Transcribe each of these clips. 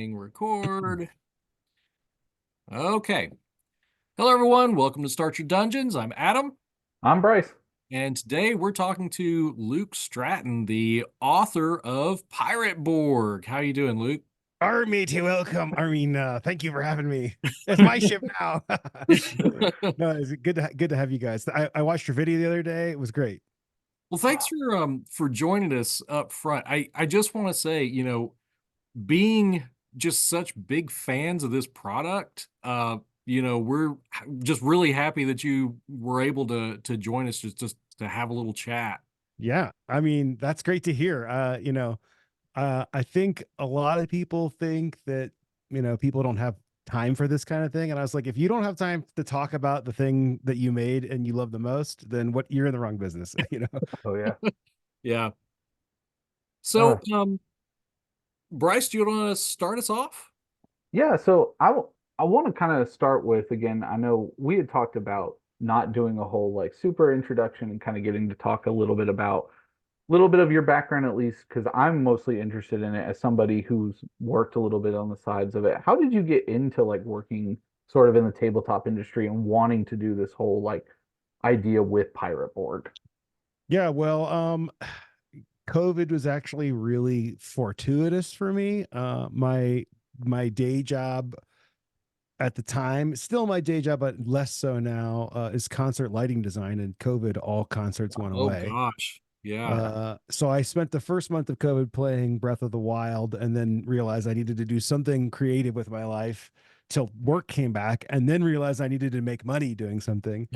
Record. Okay. Hello, everyone. Welcome to Start Your Dungeons. I'm Adam, I'm Bryce. and today we're talking to Luke Stratton, the author of Pirate Borg. How you doing, Luke? Army, welcome. Thank you for having me. It's my ship now. No, it's good to have you guys. I watched your video the other day. It was great. Well, thanks for joining us up front. I just want to say, being just such big fans of this product, we're just really happy that you were able to join us just to have a little chat. Yeah, that's great to hear. I think a lot of people think that people don't have time for this kind of thing, and I was like, if you don't have time to talk about the thing that you made and you love the most, then you're in the wrong business. Oh yeah. Yeah. Uh, So, Bryce, do you want to start us off? yeah, so I want to kind of start with again, I know we had talked about not doing a whole like super introduction and kind of getting to talk a little bit of your background at least because I'm mostly interested in it as somebody who's worked a little bit on the sides of it. How did you get into like working sort of in the tabletop industry and wanting to do this whole like idea with Pirate Borg? Yeah, well, COVID was actually really fortuitous for me. My day job at the time, still my day job, but less so now, is concert lighting design. And COVID, all concerts went Oh away. gosh. Yeah. So I spent the first month of COVID playing Breath of the Wild, and then realized I needed to do something creative with my life till work came back, and then realized I needed to make money doing something.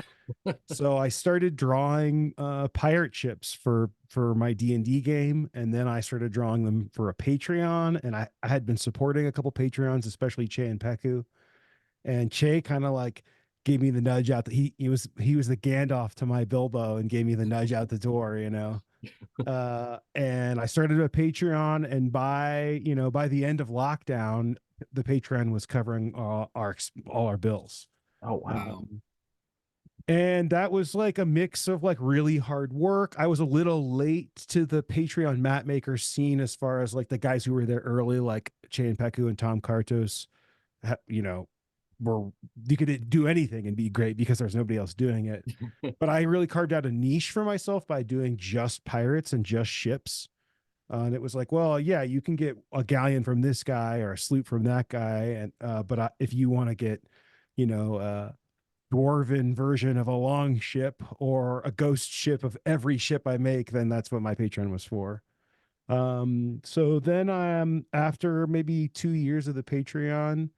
So I started drawing pirate ships for my D&D game, and then I started drawing them for a Patreon, and I had been supporting a couple Patreons, especially Che and Peku, and Che kind of like gave me the nudge out that he was the Gandalf to my Bilbo and gave me the nudge out the door. And I started a Patreon, and by the end of lockdown, the Patreon was covering all our bills. Oh wow. um, and that was like a mix of like really hard work. I was a little late to the Patreon map maker scene as far as like the guys who were there early, like Chain Peku and Tom Kartos, you know, were you could do anything and be great because there's nobody else doing it. But I really carved out a niche for myself by doing just pirates and just ships. And it was like, well, yeah, you can get a galleon from this guy or a sloop from that guy, and if you want to get, you know, dwarven version of a long ship or a ghost ship of every ship I make, then that's what my Patreon was for. So then after maybe 2 years of the Patreon,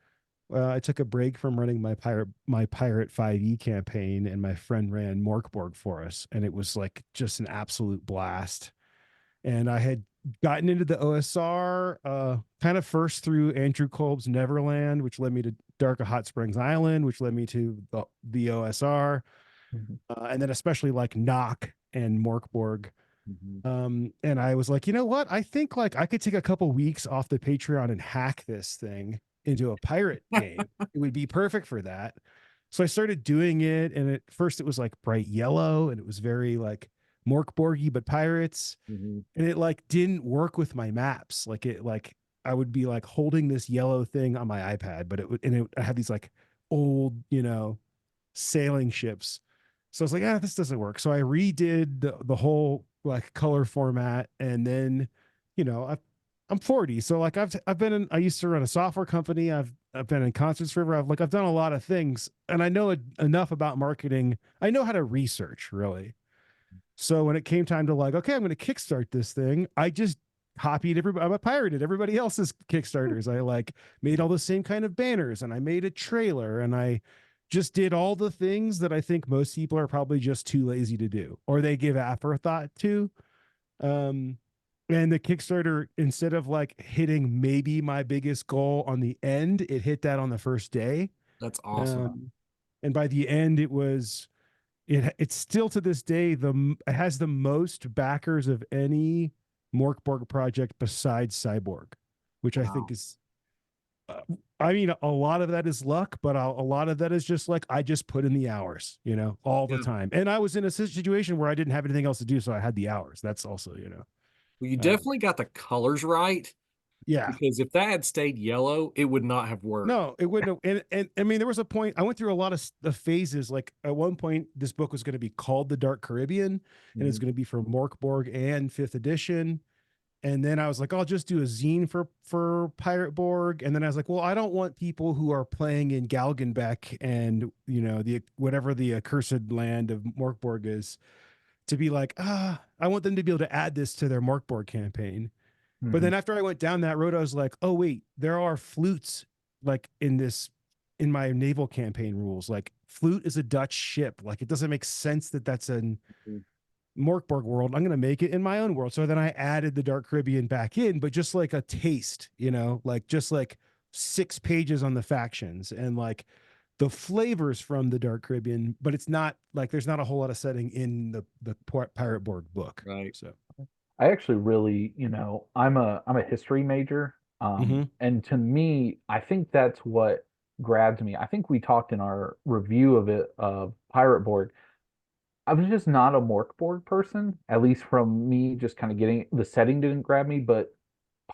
I took a break from running my Pirate 5e campaign, and my friend ran Morkborg for us, and it was like just an absolute blast. And I had gotten into the OSR kind of first through Andrew Kolb's Neverland, which led me to Dark of Hot Springs Island, which led me to the OSR, Mhm. and then especially like Knock and Morkborg. Mhm. And I was like, you know what? I think like I could take a couple weeks off the Patreon and hack this thing into a pirate game. It would be perfect for that. So I started doing it, and at first it was like bright yellow, and it was very like Morkborgy but pirates, Mhm. and it like didn't work with my maps. Like it like I would be like holding this yellow thing on my iPad, but I had these like old, sailing ships. So I was like, this doesn't work. So I redid the whole like color format, and then, I'm 40, so like I used to run a software company. I've been in concerts forever. I've done a lot of things, and I know enough about marketing. I know how to research really. So when it came time to like, okay, I'm going to kickstart this thing, I just copied I pirated everybody else's Kickstarters. I like made all the same kind of banners, and I made a trailer, and I just did all the things that I think most people are probably just too lazy to do, or they give afterthought to. Um, and the Kickstarter, instead of like hitting maybe my biggest goal on the end, it hit that on the first day. That's awesome. Um, and by the end, it's still to this day it has the most backers of any Morkborg project besides Cyborg, which I think Wow. is uh, a lot of that is luck, but a lot of that is just like I just put in the hours, all the Yeah. time. And I was in a situation where I didn't have anything else to do, so I had the hours. That's also, Well, you uh, definitely got the colors right. Yeah. because if that had stayed yellow, it would not have worked. No, it wouldn't have. And I mean, there was a point I went through a lot of phases. Like at one point, this book was going to be called The Dark Caribbean, and it's Mhm. going to be for Mork Borg and fifth edition. And then I was like, I'll just do a zine for Pirate Borg. And then I was like, well, I don't want people who are playing in Galgenbeck and the whatever the accursed land of Morkborg is to be like, I want them to be able to add this to their Morkborg campaign. But Mhm. then after I went down that road, I was like, oh wait, there are flutes like in my naval campaign rules. Like flute is a Dutch ship. Like it doesn't make sense that that's an Morkborg world. I'm going to make it in my own world. So then I added the Dark Caribbean back in, but just like a taste, like just like 6 pages on the factions and like the flavors from the Dark Caribbean, but it's not like there's not a whole lot of setting in the Pirate Borg book. Right. So, I actually really, I'm a history major. mhm. And to me, I think that's what grabbed me. I think we talked in our review of it of Pirate Borg. I was just not a Morkborg person, at least from me just kind of getting the setting didn't grab me, but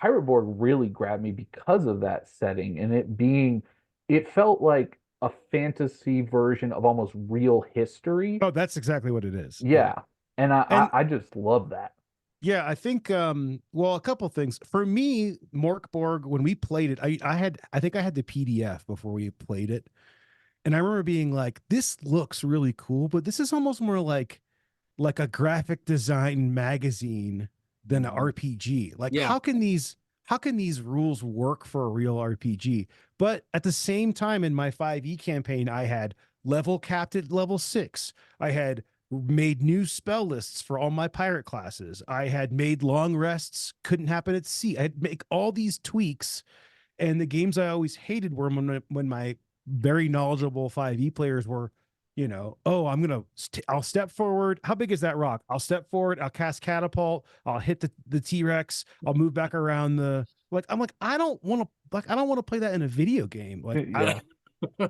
Pirate Borg really grabbed me because of that setting and it felt like a fantasy version of almost real history. Oh, that's exactly what it is. Yeah. Yeah. And I, And I, I just love that. yeah, I think well, a couple things. For me, Morkborg, when we played it, I think I had the PDF before we played it. And I remember being like, this looks really cool, but this is almost more like a graphic design magazine than an Mhm. RPG. Like Yeah. how can these rules work for a real RPG? But at the same time in my 5e campaign, I had level capped at level 6. I had made new spell lists for all my pirate classes. I had made long rests couldn't happen at sea. I'd make all these tweaks, and the games I always hated were when my very knowledgeable 5e players were, oh, I'll step forward. How big is that rock? I'll step forward. I'll cast catapult. I'll hit the T-Rex. I'll move back around I'm like, I don't want to play that in a video game. Like, Yeah.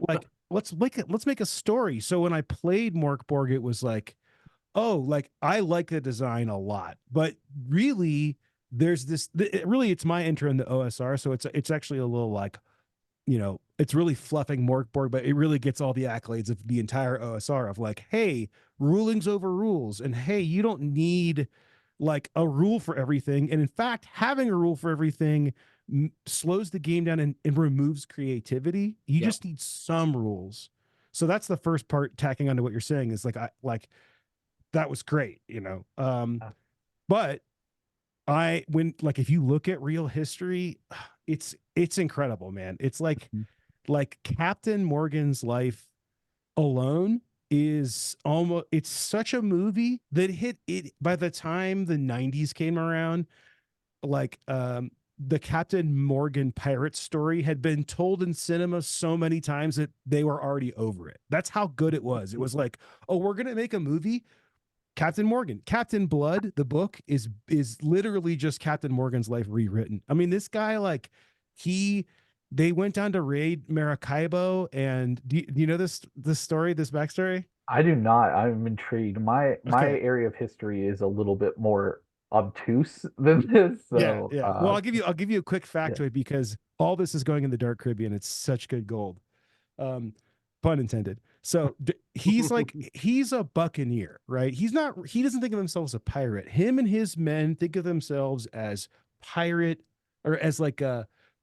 like let's make a story. So when I played Morkborg, it was like, oh, like I like the design a lot, but really there's really it's my intro into OSR, so it's actually a little like, it's really fluffing Morkborg, but it really gets all the accolades of the entire OSR of like, hey, rulings over rules, and hey, you don't need like a rule for everything, and in fact, having a rule for everything slows the game down and removes creativity. You Yeah. just need some rules. So that's the first part. Tacking onto what you're saying is like, I like that was great, but when like if you look at real history, it's incredible, man. It's like Captain Morgan's life alone is almost, it's such a movie that hit it by the time the 90s came around. Like the Captain Morgan pirate story had been told in cinema so many times that they were already over it. That's how good it was. It was like, oh, we're gonna make a movie. Captain Morgan, Captain Blood, the book is literally just Captain Morgan's life rewritten. I mean, this guy, like, he they went down to raid Maracaibo, and do you know this story, this backstory? I do not. I'm intrigued. My Okay. area of history is a little bit more obtuse than this, Yeah, so yeah. Well, I'll give you a quick yeah. factoid because all this is going in the Dark Caribbean. It's such good gold. Um, pun intended. So he's a buccaneer, right? He doesn't think of himself as a pirate. Him and his men think of themselves as pirate or as like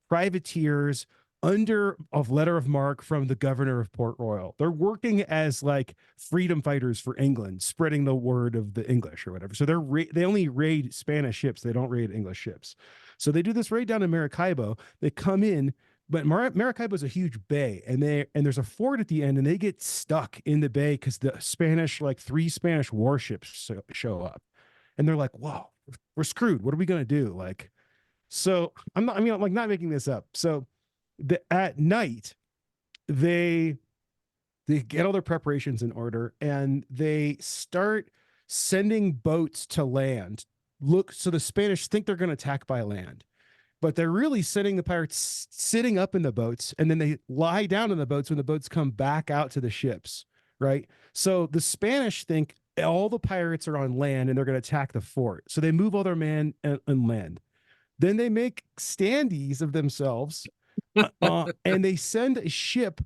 privateers under of letter of marque from the governor of Port Royal. They're working as like freedom fighters for England, spreading the word of the English or whatever. So they only raid Spanish ships. They don't raid English ships. So they do this raid down in Maracaibo. They come in, but Maracaibo is a huge bay, and there's a fort at the end, and they get stuck in the bay because the Spanish, like 3 Spanish warships show up, and they're like, "Whoa, we're screwed. What are we gonna do?" Like, so I'm like not making this up. So at night they get all their preparations in order, and they start sending boats to land. Look, so the Spanish think they're going to attack by land, but they're really sending the pirates sitting up in the boats, and then they lie down in the boats when the boats come back out to the ships, right? So the Spanish think all the pirates are on land and they're going to attack the fort. So they move all their men and land. Then they make standees of themselves, and they send a ship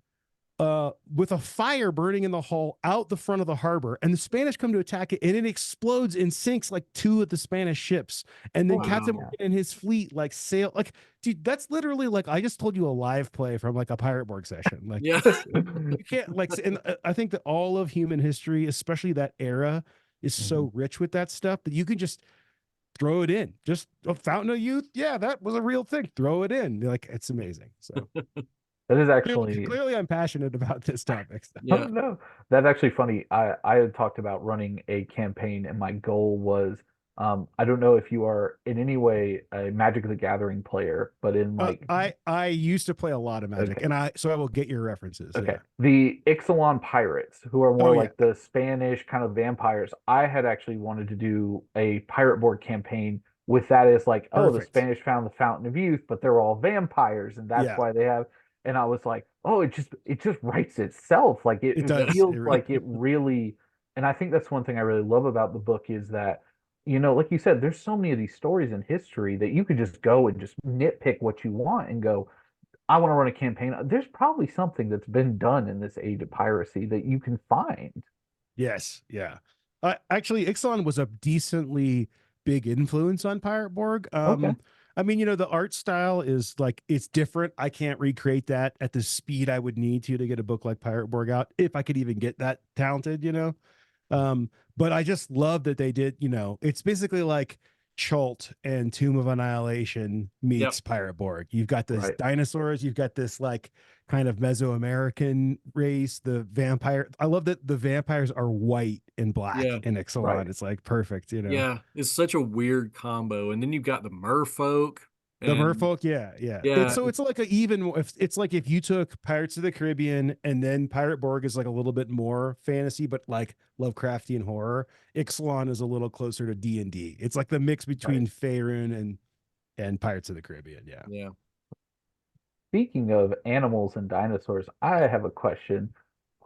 with a fire burning in the hull out the front of the harbor, and the Spanish come to attack it, and it explodes and sinks like two of the Spanish ships, and then Captain Wow. Morgan and his fleet like sail. Like, dude, that's literally like I just told you a live play from like a Pirate Borg session. Like, Yeah. you can't like, and I think that all of human history, especially that era, is so rich with that stuff that you can just throw it in. Just a Fountain of Youth, yeah, that was a real thing. Throw it in. Like, it's amazing. So That is clearly, actually clearly I'm passionate about this topic. So. oh Yeah. no, that's actually funny. I had talked about running a campaign, and my goal was I don't know if you are in any way a Magic the Gathering player, but in like I used to play a lot of Magic, okay, and I will get your references. okay, Yeah. the Ixalan pirates, who are Oh more yeah. like the Spanish kind of vampires. I had actually wanted to do a Pirate Board campaign with that as like, oh, the Perfect. Spanish found the Fountain of Youth, but they're all vampires, and that's Yeah. why they have. And I was like, oh, it just writes itself. Like It it does. feels like it really. And I think that's one thing I really love about the book is that, like you said, there's so many of these stories in history that you could just go and just nitpick what you want and go, I want to run a campaign. There's probably something that's been done in this age of piracy that you can find. Yes. Yeah. Actually, Ixalan was a decently big influence on Pirate Borg. Okay. I mean, the art style is like it's different. I can't recreate that at the speed I would need to get a book like Pirate Borg out if I could even get that talented. But I just love that they did, it's basically like Chult and Tomb of Annihilation Yep. meets Pirate Borg. You've got this Right. dinosaurs, you've got this like kind of Mesoamerican race, the vampire. I love that the vampires are white and black Yeah. in Ixalan. Right. It's like perfect. Yeah. It's such a weird combo. And then you've got the merfolk The and merfolk, yeah. yeah, It's like a even if it's like if you took Pirates of the Caribbean and then Pirate Borg is like a little bit more fantasy, but like Lovecraftian horror. Ixalan is a little closer to D&D. It's like the mix Right. between Faerun and Pirates of the Caribbean. Yeah. yeah. Speaking of animals and dinosaurs, I have a question.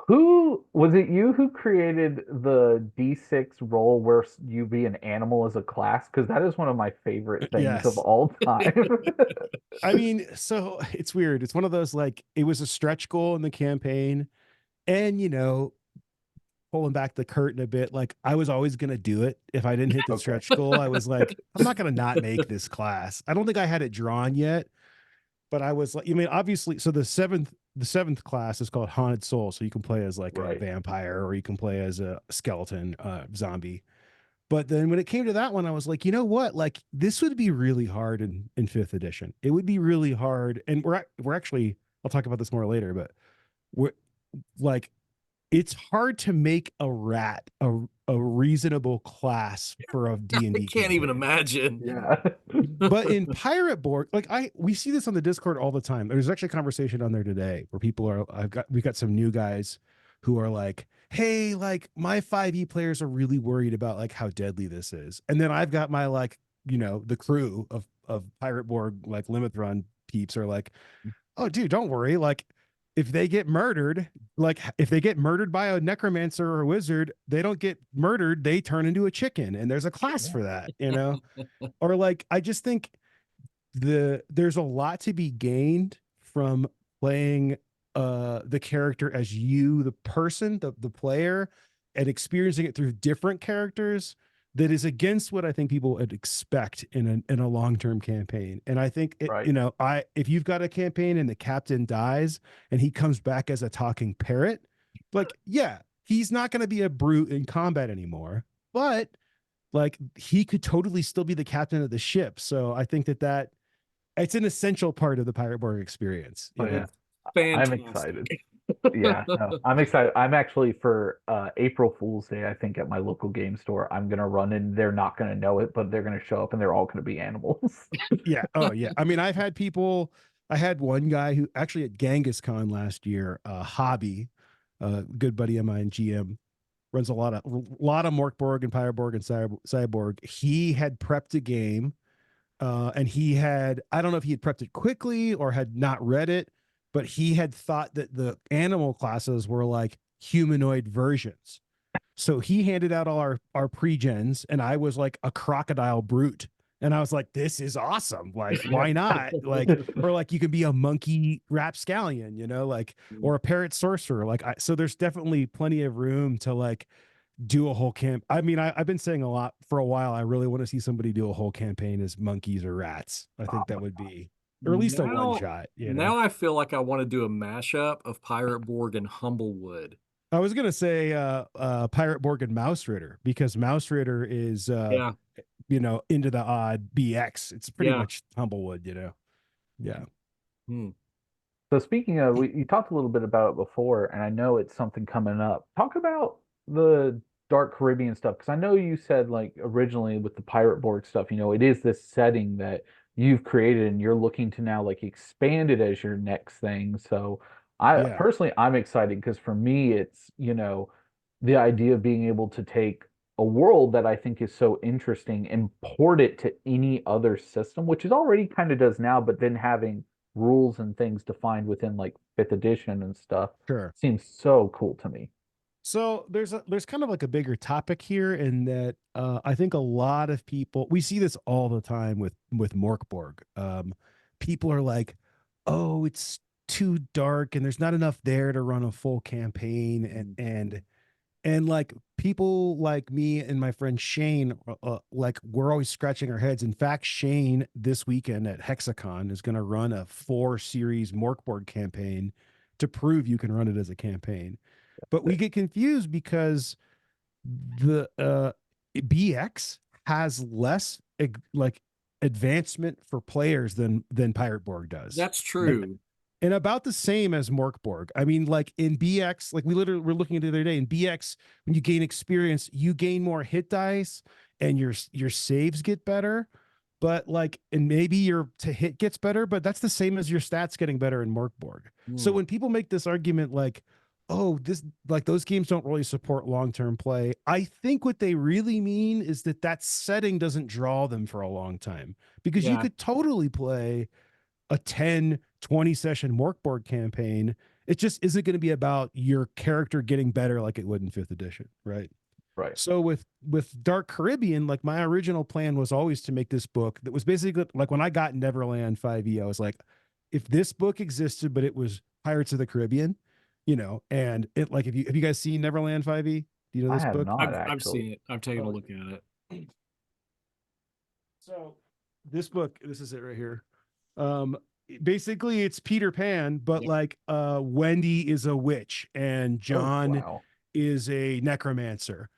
Who was it you who created the D6 roll where you be an animal as a class? Because that is one of my favorite things of Yes. all time. I mean, so it's weird. It's one of those like it was a stretch goal in the campaign, and pulling back the curtain a bit, like I was always gonna do it if I didn't hit the Okay. stretch goal. I was like, I'm not gonna not make this class. I don't think I had it drawn yet, but I was like, obviously, so the seventh class is called Haunted Soul, so you can play as like a Right. vampire or you can play as a skeleton zombie. But then when it came to that one, I was like, you know what? Like this would be really hard in fifth edition. It would be really hard, and we're actually I'll talk about this more later, but we're like it's hard to make a rat a reasonable class for a I D&D can't even campaign. imagine. Yeah. But in Pirate Borg, like we see this on the Discord all the time. There's actually a conversation on there today where people are we got some new guys who are like, hey, like my 5e players are really worried about like how deadly this is. And then I've got my like, the crew of Pirate Borg like Limit Run peeps are like, oh dude, don't worry. Like if they get murdered, like if they get murdered by a necromancer or a wizard, they don't get murdered, they turn into a chicken. And there's a class for that. Or like I just think there's a lot to be gained from playing the character as you, the person, the player, and experiencing it through different characters that is against what I think people would expect in a long-term campaign. And I think Right. if you've got a campaign and the captain dies and he comes back as a talking parrot, like yeah, he's not going to be a brute in combat anymore, but like he could totally still be the captain of the ship. So I think that it's an essential part of the Pirate Borg experience. Oh yeah. I'm Fantastic. excited. Yeah, no, I'm excited. I'm actually for April Fool's Day, I think at my local game store, I'm gonna run and they're not gonna know it, but they're gonna show up and they're all gonna be animals. Yeah. Oh yeah. I mean, I had one guy who actually at Genghis Khan last year, Hobby, a good buddy of mine, GM, runs a lot of Morkborg and Pirate Borg and Cyborg. He had prepped a game, and I don't know if he had prepped it quickly or had not read it, but he had thought that the animal classes were like humanoid versions. So he handed out all our pre-gens, and I was like a crocodile brute. And I was like, this is awesome. Like, why not? Like, or like you can be a monkey rapscallion, you know, like, or a parrot sorcerer. Like, so there's definitely plenty of room to like do a whole camp. I mean, I've been saying a lot for a while. I really want to see somebody do a whole campaign as monkeys or rats. I Oh think that my would God. be, or at least a one Now, shot, you know? now I feel like I want to do a mashup of Pirate Borg and Humblewood. I was gonna say Pirate Borg and Mouse Ritter because Mouse Ritter is Yeah, you know, into the odd BX. It's pretty yeah. much Humblewood, you know. Yeah. Hmm. So speaking of, you talked a little bit about it before, and I know it's something coming up. Talk about the Dark Caribbean stuff, because I know you said like originally with the Pirate Borg stuff, it is this setting that you've created and you're looking to now like expand it as your next thing. So I Yeah. personally I'm excited because for me it's, the idea of being able to take a world that I think is so interesting and port it to any other system, which is already kind of does now, but then having rules and things defined within like fifth edition and stuff Sure. seems so cool to me. So there's kind of like a bigger topic here in that I think a lot of people we see this all the time with Morkborg. People are like, oh, it's too dark and there's not enough there to run a full campaign and like people like me and my friend Shane, like we're always scratching our heads. In fact, Shane this weekend at Hexacon is going to run a 4 series Morkborg campaign to prove you can run it as a campaign. But we get confused because the BX has less like advancement for players than Pirate Borg does. That's And true. and about the same as Morkborg. I mean, like in BX, like we literally were looking at the other day in BX, when you gain experience, you gain more hit dice and your saves get better. But like, and maybe your to hit gets better, but that's the same as your stats getting better in Morkborg. So Hmm. when people make this argument like, oh, this like those games don't really support long-term play, I think what they really mean is that that setting doesn't draw them for a long time because you Yeah, could totally play a 10-20 session Morkborg campaign. It just isn't going to be about your character getting better like it would in fifth edition, right? Right. So with Dark Caribbean, like my original plan was always to make this book that was basically like when I got Neverland 5e, I was like, if this book existed, but it was Pirates of the Caribbean, you know, and it like if you have you guys seen Neverland 5e? Do you know I this have book? not I've actually. seen it. I've taken a Oh, look at it. so this book, this is it right here. Um, basically it's Peter Pan, but Yeah. like Wendy is a witch and Oh, John wow. is a necromancer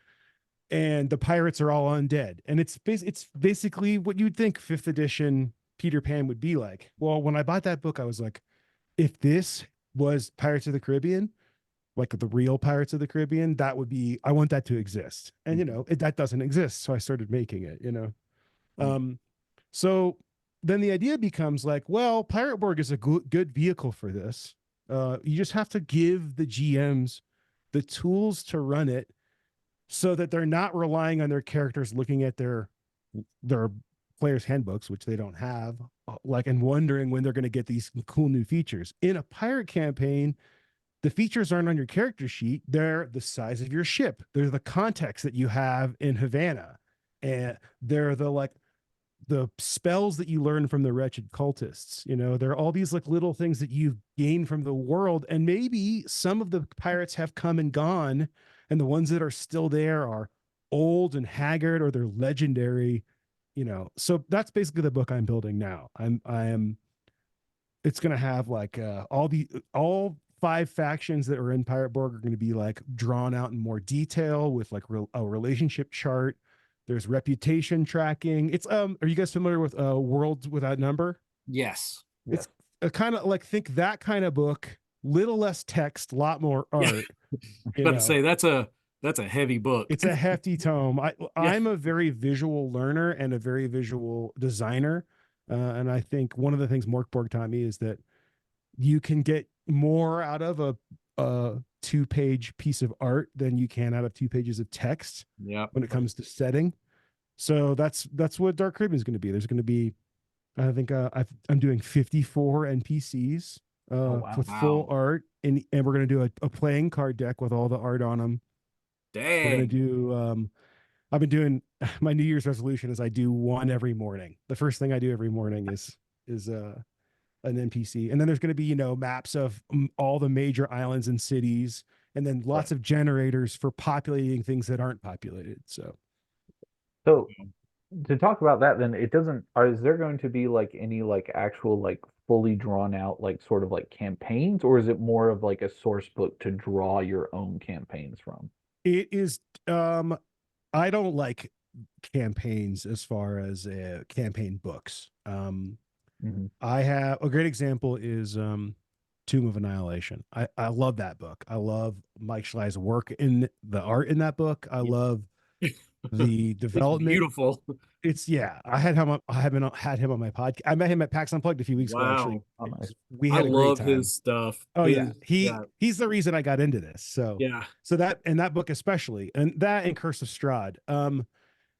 and the pirates are all undead. And it's basically what you'd think fifth edition Peter Pan would be like. Well, when I bought that book, I was like, if this was Pirates of the Caribbean, like the real Pirates of the Caribbean, that would be, I want that to exist. And, you Mhm. know, that doesn't exist. So I started making it, you know. Mm. Um, so then the idea becomes like, well, Pirate Borg is a good vehicle for this. You just have to give the GMs the tools to run it so that they're not relying on their characters looking at their players handbooks, which they don't have, like, and wondering when they're going to get these cool new features. In a pirate campaign, the features aren't on your character sheet. They're the size of your ship. They're the context that you have in Havana. And they're the spells that you learn from the wretched cultists. You know, there are all these like little things that you've gained from the world. And maybe some of the pirates have come and gone, and the ones that are still there are old and haggard or they're legendary, you know. So that's basically the book I'm building now. I am it's gonna have like all 5 factions that are in Pirate Borg are going to be like drawn out in more detail with like a relationship chart. There's reputation tracking. It's are you guys familiar with Worlds Without Number? Yes. Yes. It's a kind of like think that kind of book, little less text, a lot more Yeah. art, you About to know. say that's a heavy book. It's a hefty tome. Yeah. I'm a very visual learner and a very visual designer. And I think one of the things Morkborg taught me is that you can get more out of a 2-page piece of art than you can out of 2 pages of text Yeah. when it comes to setting. So that's what Dark Caribbean is going to be. There's going to be, I think I'm doing 54 NPCs Oh, wow. with full Wow. art, and we're going to do a playing card deck with all the art on them. We're going to Dang. do I've been doing my New Year's resolution is I do one every morning. The first thing I do every morning is an NPC, and then there's going to be maps of all the major islands and cities, and then Right. lots of generators for populating things that aren't populated. So So to talk about that, then it doesn't. Is there going to be like any like actual like fully drawn out like sort of like campaigns, or is it more of like a source book to draw your own campaigns from? it is. I don't like campaigns as far as campaign books. Hmm. I have a great example is Tomb of Annihilation. I love that book. I love Mike Schlei's work in the art in that book. I love the It's development. beautiful. It's yeah. I had him. I have been had him on my podcast. I met him at PAX Unplugged a few weeks ago. Actually, Wow. Oh, nice. we I had a great love time. his stuff. Oh yeah, His yeah, he's the reason I got into this. yeah. So that and that book especially, and that and Curse of Strahd.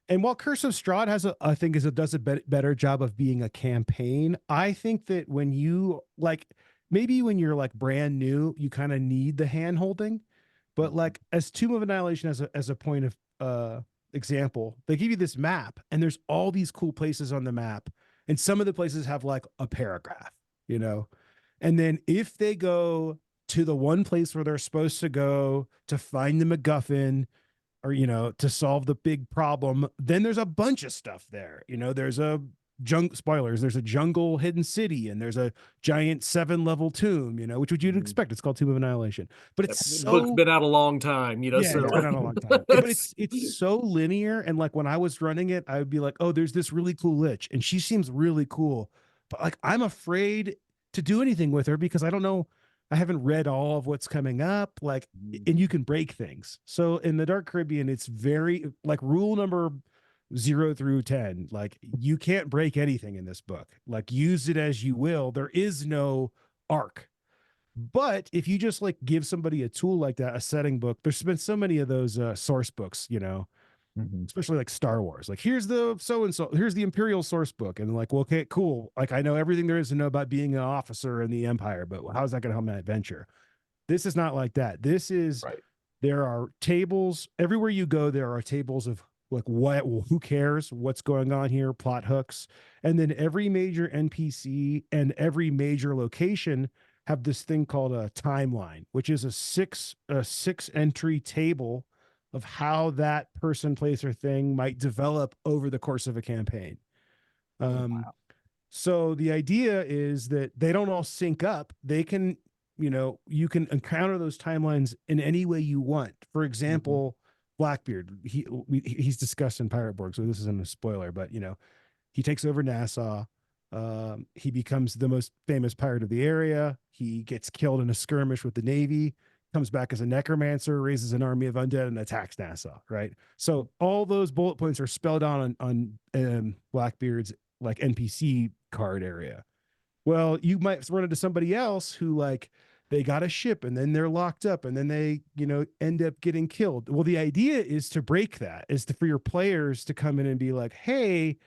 And while Curse of Strahd has I think does a better job of being a campaign, I think that when you like maybe when you're like brand new, you kind of need the hand holding. But Mhm. like as Tomb of Annihilation as a point of example, they give you this map and there's all these cool places on the map. And some of the places have like a paragraph, you know. And then if they go to the one place where they're supposed to go to find the MacGuffin or to solve the big problem, then there's a bunch of stuff there. There's a spoilers, there's a jungle hidden city and there's a giant 7-level tomb, which would you'd Mhm. expect. It's called Tomb of Annihilation, but That it's book's so been out a long time, yeah, so it's Yeah. been on a long time. But it's so linear. And like when I was running it, I would be like, oh, there's this really cool lich, and she seems really cool. But like I'm afraid to do anything with her because I don't know. I haven't read all of what's coming up. Like, Mhm. and you can break things. So in the Dark Caribbean, it's very like rule number 0 through 10. Like you can't break anything in this book. Like use it as you will. There is no arc. But if you just like give somebody a tool like that, a setting book, there's been so many of those source books, Hmm. especially like Star Wars. Like, here's the so and so, here's the Imperial source book. And like, well, okay, cool. Like, I know everything there is to know about being an officer in the Empire, but how's that going to help my adventure? This is not like that. This is, Right. there are tables everywhere you go. There are tables of like what, who cares, what's going on here, plot hooks, and then every major NPC and every major location have this thing called a timeline, which is a six entry table of how that person, place, or thing might develop over the course of a campaign. Um, Wow. so the idea is that they don't all sync up. They can, you can encounter those timelines in any way you want. For Mhm. example, Blackbeard, he's discussed in Pirate Borg, so this isn't a spoiler, but he takes over Nassau. He becomes the most famous pirate of the area. He gets killed in a skirmish with the Navy, comes back as a necromancer, raises an army of undead, and attacks Nassau. Right. So all those bullet points are spelled out on Blackbeard's like NPC card area. Well, you might run into somebody else who like they got a ship and then they're locked up and then they, end up getting killed. Well, the idea is to break that, for your players to come in and be like, hey,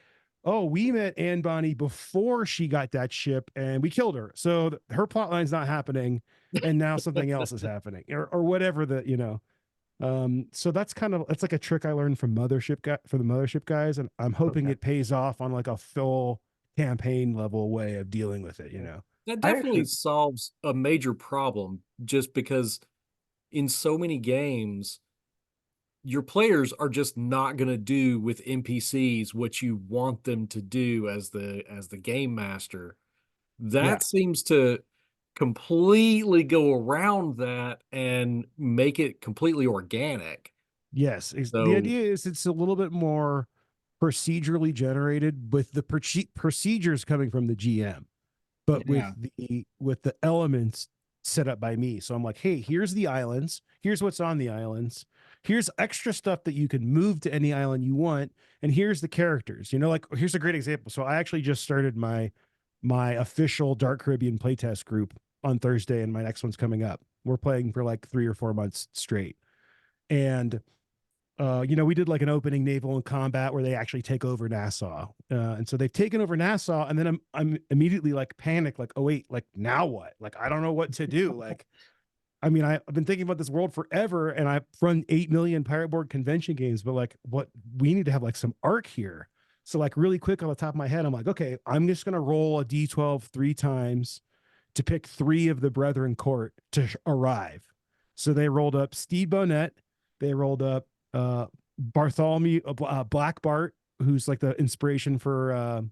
oh, we met Anne Bonny before she got that ship and we killed her. So her plot line's not happening. And now something else is happening or whatever so that's it's like a trick I learned from for the Mothership guys. And I'm hoping Okay. it pays off on like a full campaign level way of dealing with it, That I definitely actually, solves a major problem just because in so many games, your players are just not going to do with NPCs what you want them to do as the game master. Yeah. That seems to completely go around that and make it completely organic. Yes. The So, idea is it's a little bit more procedurally generated with the procedures coming from the GM, but yeah. with the elements set up by me. So I'm like, hey, here's the islands. Here's what's on the islands. Here's extra stuff that you can move to any island you want. And here's the characters. Like here's a great example. So I actually just started my official Dark Caribbean playtest group on Thursday, and my next one's coming up. We're playing for like 3 or 4 months straight. And we did like an opening naval and combat where they actually take over Nassau. And so they've taken over Nassau, and then I'm immediately like panicked, like, oh wait, like now what? Like I don't know what to do. Like I mean, I've been thinking about this world forever, and I've run 8 million Pirate Board convention games, but like, what we need to have like some arc here. So, like, really quick on the top of my head, I'm like, okay, I'm just gonna roll a d12 3 times to pick 3 of the Brethren Court to arrive. So they rolled up Stede Bonnet, they rolled up Bartholomew Black Bart, who's like the inspiration for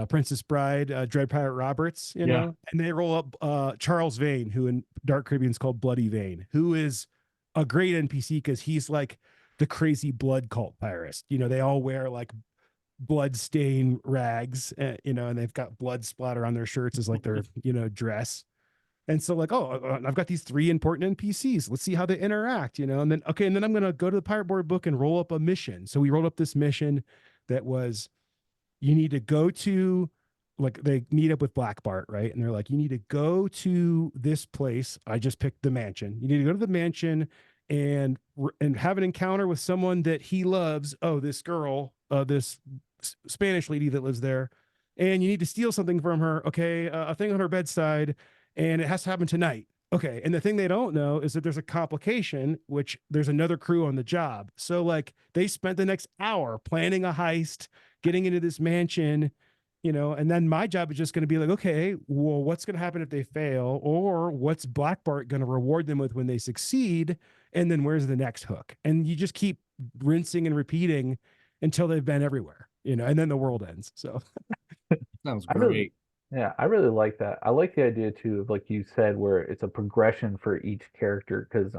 Princess Bride, Dread Pirate Roberts, you Yeah. know, and they roll up Charles Vane, who in Dark Caribbean is called Bloody Vane, who is a great NPC because he's like the crazy blood cult pirate. You know, they all wear like blood stain rags, you know, and they've got blood splatter on their shirts as like their, you know, dress. And so like, oh, I've got these 3 important NPCs. Let's see how they interact, you know, and then, okay. And then I'm going to go to the Pirate Board book and roll up a mission. So we rolled up this mission that was, you need to go to, like, they meet up with Black Bart, right? And they're like, you need to go to this place. I just picked the mansion. You need to go to the mansion and have an encounter with someone that he loves. Oh, this girl, this Spanish lady that lives there. And you need to steal something from her. Okay, a thing on her bedside, and it has to happen tonight. Okay, and the thing they don't know is that there's a complication, which there's another crew on the job. So like they spent the next hour planning a heist, getting into this mansion, you know, and then my job is just going to be like, okay, well, what's going to happen if they fail, or what's Black Bart going to reward them with when they succeed, and then where's the next hook? And you just keep rinsing and repeating until they've been everywhere, you know, and then the world ends. So Sounds I really, great. yeah, I really like that. I like the idea too of like you said, where it's a progression for each character. Because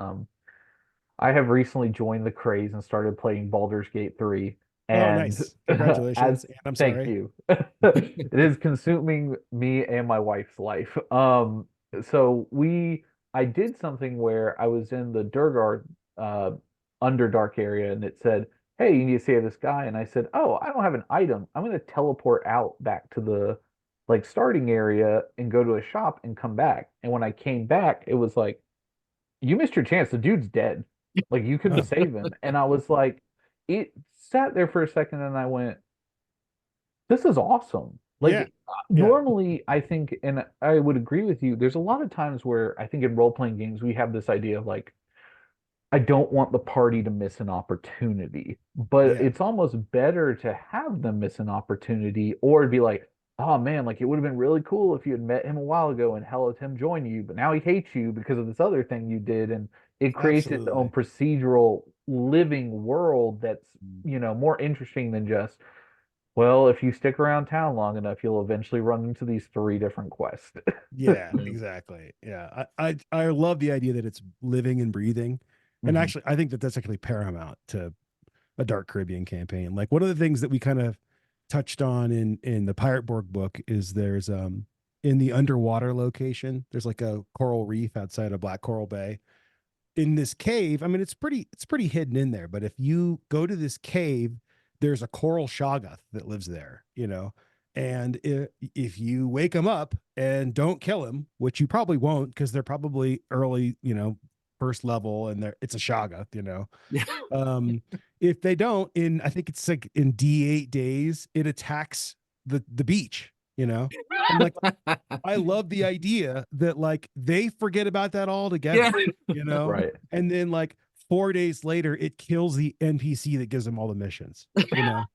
I have recently joined the craze and started playing Baldur's Gate 3. oh, And nice, as congratulations, and I'm thank sorry. you. It is consuming me and my wife's life. So I did something where I was in the Durgard uh Underdark area, and it said, "Hey, you need to save this guy." And I said, "Oh, I don't have an item. I'm gonna teleport out back to the like starting area and go to a shop and come back." And when I came back, it was like, "You missed your chance. The dude's dead. Like you couldn't Oh, save him." And I was like, it sat there for a second, and I went, "This is awesome." yeah, Like yeah, normally, I think, and I would agree with you. There's a lot of times where I think in role playing games we have this idea of like, I don't want the party to miss an opportunity, but yeah, it's almost better to have them miss an opportunity or be like, "Oh man, like it would have been really cool if you had met him a while ago and held him join you, but now he hates you because of this other thing you did." And it creates its own absolutely. procedural living world that's, more interesting than just, well, if you stick around town long enough, you'll eventually run into these 3 different quests. Yeah, Yeah. exactly. Yeah, I love the idea that it's living and breathing, and Mhm. actually, I think that that's actually paramount to a Dark Caribbean campaign. Like one of the things that we kind of touched on in the Pirate Borg book is there's in the underwater location, there's like a coral reef outside of Black Coral Bay. In this cave, I mean it's pretty hidden in there, but if you go to this cave, there's a coral shoggoth that lives there, you know. And if you wake him up and don't kill him, which you probably won't because they're probably early, you know, first level, and it's a shoggoth, you know. Yeah. um if they don't, in I think it's like in D8 days, it attacks the beach, you know. And like I love the idea that like they forget about that Yeah. altogether, you know, Right. and then like 4 days later, it kills the NPC that gives them all the missions, you know.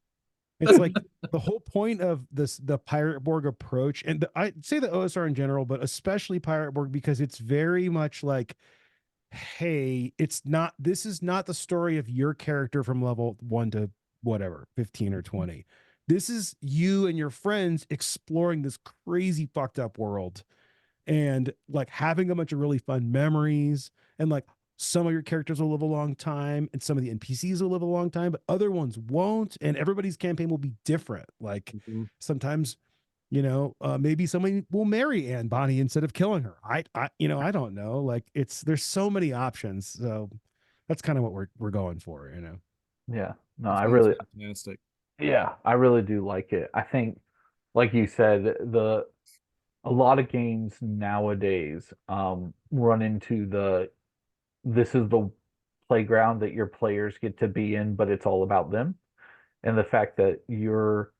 It's like the whole point of the Pirate Borg approach, and I'd say the OSR in general, but especially Pirate Borg, because it's very much like, hey, this is not the story of your character from level 1 to whatever 15 or 20. This is you and your friends exploring this crazy fucked up world, and like having a bunch of really fun memories, and like some of your characters will live a long time and some of the NPCs will live a long time, but other ones won't, and everybody's campaign will be different. Like Mhm. sometimes, you know, maybe somebody will marry Anne Bonny instead of killing her. I don't know. Like there's so many options. So that's kind of what we're going for, you know. Yeah. No, That I sounds really, fantastic. yeah, I really do like it. I think, like you said, a lot of games nowadays run into this is the playground that your players get to be in, but it's all about them. And the fact that you're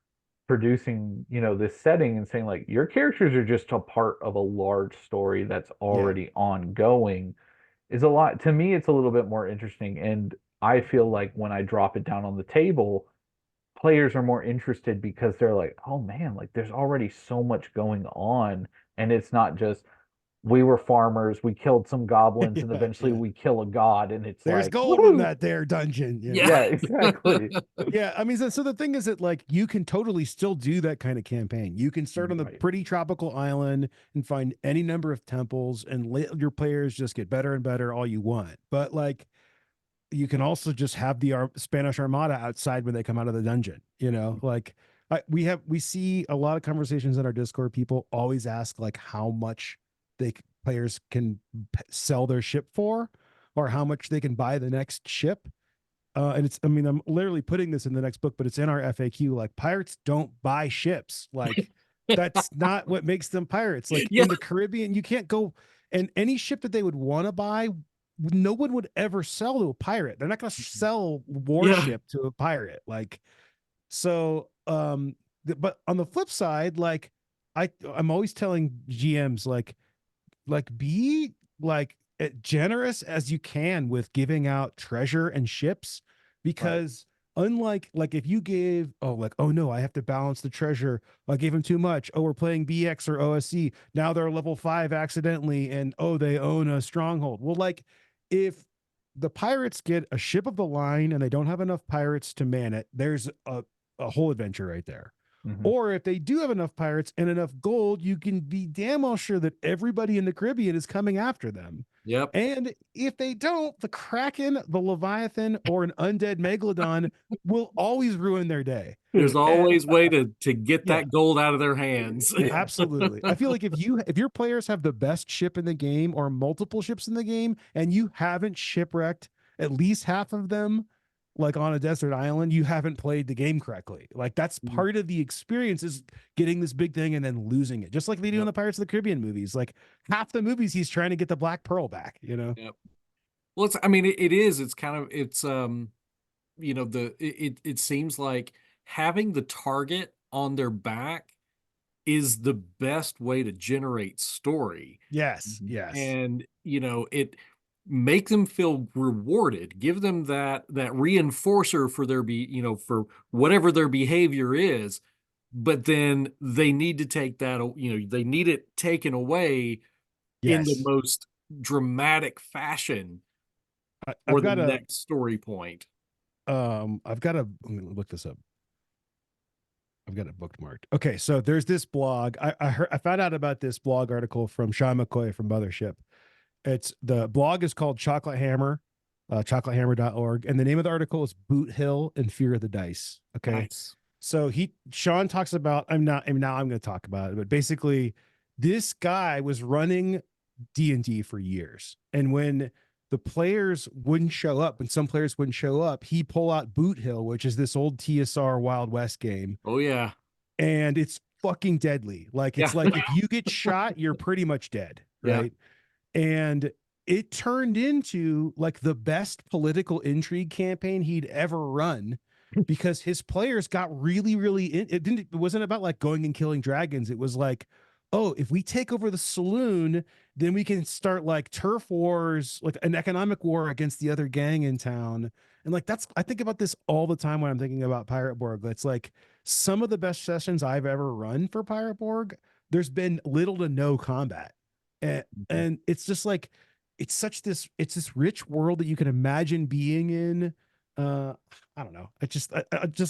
producing, this setting and saying like your characters are just a part of a large story that's Yeah. already ongoing is a lot. To me, it's a little bit more interesting. And I feel like when I drop it down on the table, players are more interested because they're like, oh man, like there's already so much going on. And it's not just we were farmers, we killed some goblins, and Yeah. eventually Yeah. we kill a god, and it's There's like, gold in woohoo! that there dungeon, you Yeah. know? Yeah, exactly. Yeah, I mean, so the thing is that like you can totally still do that kind of campaign. You can start on the Right. pretty tropical island and find any number of temples and let your players just get better and better all you want. But like you can also just have the Spanish Armada outside when they come out of the dungeon. You know, like we see a lot of conversations in our Discord. People always ask like how much players can sell their ship for, or how much they can buy the next ship. And it's, I mean, I'm literally putting this in the next book, but it's in our FAQ. Like, pirates don't buy ships. Like, that's not what makes them pirates. Like, Yeah. in the Caribbean, you can't go, and any ship that they would want to buy, no one would ever sell to a pirate. They're not going to sell Yeah. warship to a pirate. Like, so, but on the flip side, like, I'm always telling GMs, like be like generous as you can with giving out treasure and ships, Right. because unlike like if you gave, oh, like, oh no, I have to balance the treasure, I gave them too much, oh, we're playing BX or OSC, now they're level 5 accidentally, and oh, they own a stronghold. Well, like if the pirates get a ship of the line and they don't have enough pirates to man it, there's a whole adventure right there. Mm-hmm. Or if they do have enough pirates and enough gold, you can be damn well sure that everybody in the Caribbean is coming after them. Yep. And if they don't, the Kraken, the Leviathan, or an undead Megalodon will always ruin their day. There's And always way to get yeah, that gold out of their hands. absolutely. I feel like if your players have the best ship in the game or multiple ships in the game and you haven't shipwrecked at least half of them like on a desert island, you haven't played the game correctly. Like that's part of the experience, is getting this big thing and then losing it. Just like they do in Yep. the Pirates of the Caribbean movies. Like half the movies he's trying to get the Black Pearl back, you know? Yep. Well, I mean, it is. It's kind of, it seems like having the target on their back is the best way to generate story. Yes, Mhm. yes. And, it make them feel rewarded, give them that reinforcer for for whatever their behavior is. But then they need to take that, they need it taken away in the Yes. most dramatic fashion I've for the got a next story point. I've got to let me look this up. I've got it bookmarked. Okay, so there's this blog. I found out about this blog article from Sean McCoy from Mothership. The blog is called Chocolate Hammer, chocolatehammer.org, and the name of the article is Boot Hill and Fear of the Dice. Okay. Nice. So Sean talks about, I'm going to talk about it, but basically this guy was running D&D for years. And when the players wouldn't show up, when some players wouldn't show up, he pull out Boot Hill, which is this old TSR Wild West game. Oh yeah. And it's fucking deadly. Like it's Yeah. like if you get shot, you're pretty much dead, Yeah. right? And it turned into like the best political intrigue campaign he'd ever run, because his players got really, really it wasn't about like going and killing dragons. It was like, oh, if we take over the saloon, then we can start like turf wars, like an economic war against the other gang in town. And like I think about this all the time when I'm thinking about Pirate Borg. It's like some of the best sessions I've ever run for Pirate Borg, there's been little to no combat. And it's just like it's this rich world that you can imagine being in. I don't know. I just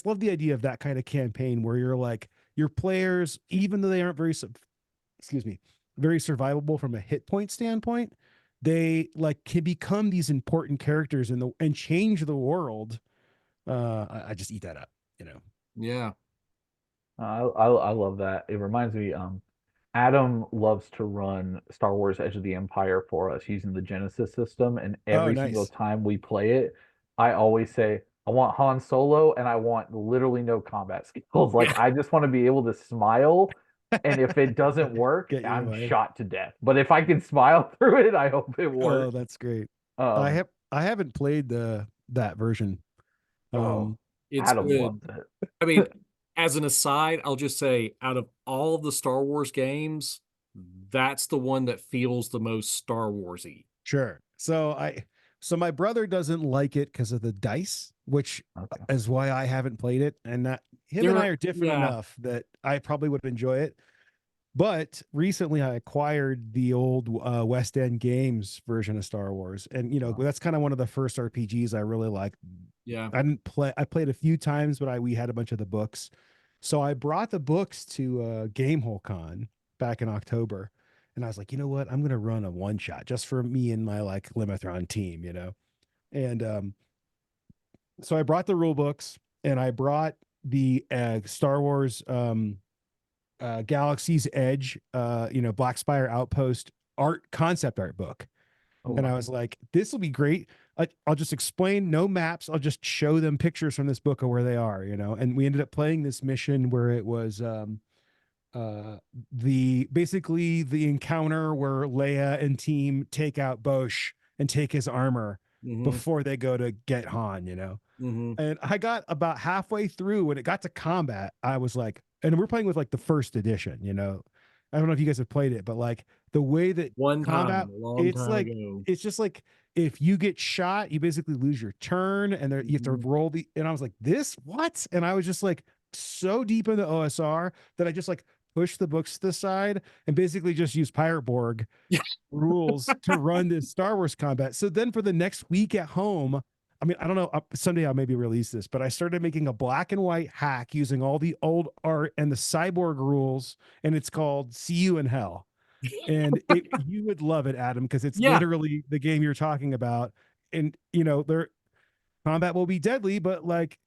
love the idea of that kind of campaign where you're like your players, even though they aren't very survivable from a hit point standpoint, they like can become these important characters and change the world. I just eat that up, you know. Yeah. I love that. It reminds me, Adam loves to run Star Wars Edge of the Empire for us using the Genesis system, and Oh, every single nice. time we play it, I always say, I want Han Solo and I want literally no combat skills. Like Yeah. I just want to be able to smile, and if it doesn't work, Get your I'm way. shot to death. But if I can smile through it, I hope it Oh, works. that's great. Um, I haven't played that version. oh, It's Adam good. loves I mean, it. as an aside, I'll just say out of all the Star Wars games, that's the one that feels the most Star Warsy. Sure. So my brother doesn't like it because of the dice, which Okay. is why I haven't played it. And that him and I There, are different yeah, enough that I probably would enjoy it. But recently I acquired the old West End Games version of Star Wars. And that's kind of one of the first RPGs I really like. yeah. I played a few times, but we had a bunch of the books. So I brought the books to Gamehole Con back in October. And I was like, you know what? I'm gonna run a one shot just for me and my like Limithron team, And so I brought the rule books and I brought the Star Wars Galaxy's Edge, Black Spire Outpost art concept art book. Oh, And I wow. was like, this will be great. I'll just explain, no maps. I'll just show them pictures from this book of where they are, And we ended up playing this mission where it was basically the encounter where Leia and team take out Bosch and take his armor Hmm. before they go to get Han, Hmm. And I got about halfway through when it got to combat. I was like, and we're playing with like the first edition, I don't know if you guys have played it, but like the way that One time, combat, a long it's time like, ago. it's just like if you get shot, you basically lose your turn and there you have to Mhm. roll and I was like, this what? And I was just like so deep in the OSR that I just like pushed the books to the side and basically just used Pirate Borg rules to run this Star Wars combat. So then for the next week at home, I mean, I don't know, someday I'll maybe release this, but I started making a black and white hack using all the old art and the cyborg rules, and it's called See You in Hell. And you would love it, Adam, because it's Yeah, literally the game you're talking about. And their combat will be deadly, but like,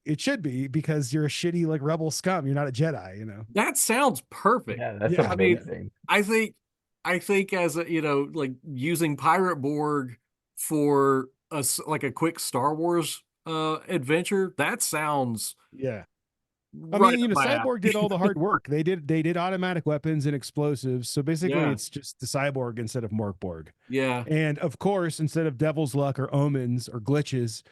it should be because you're a shitty like rebel scum. You're not a Jedi. that sounds perfect. Yeah, that's Yeah. I mean, amazing. I think I think as a, like using Pirate Borg for like a quick Star Wars adventure, that sounds Yeah. I right mean, up my alley. Cyborg did all the hard work. They did automatic weapons and explosives. So basically Yeah, it's just the Cyborg instead of Morkborg. yeah, And of course, instead of Devil's Luck or Omens or glitches,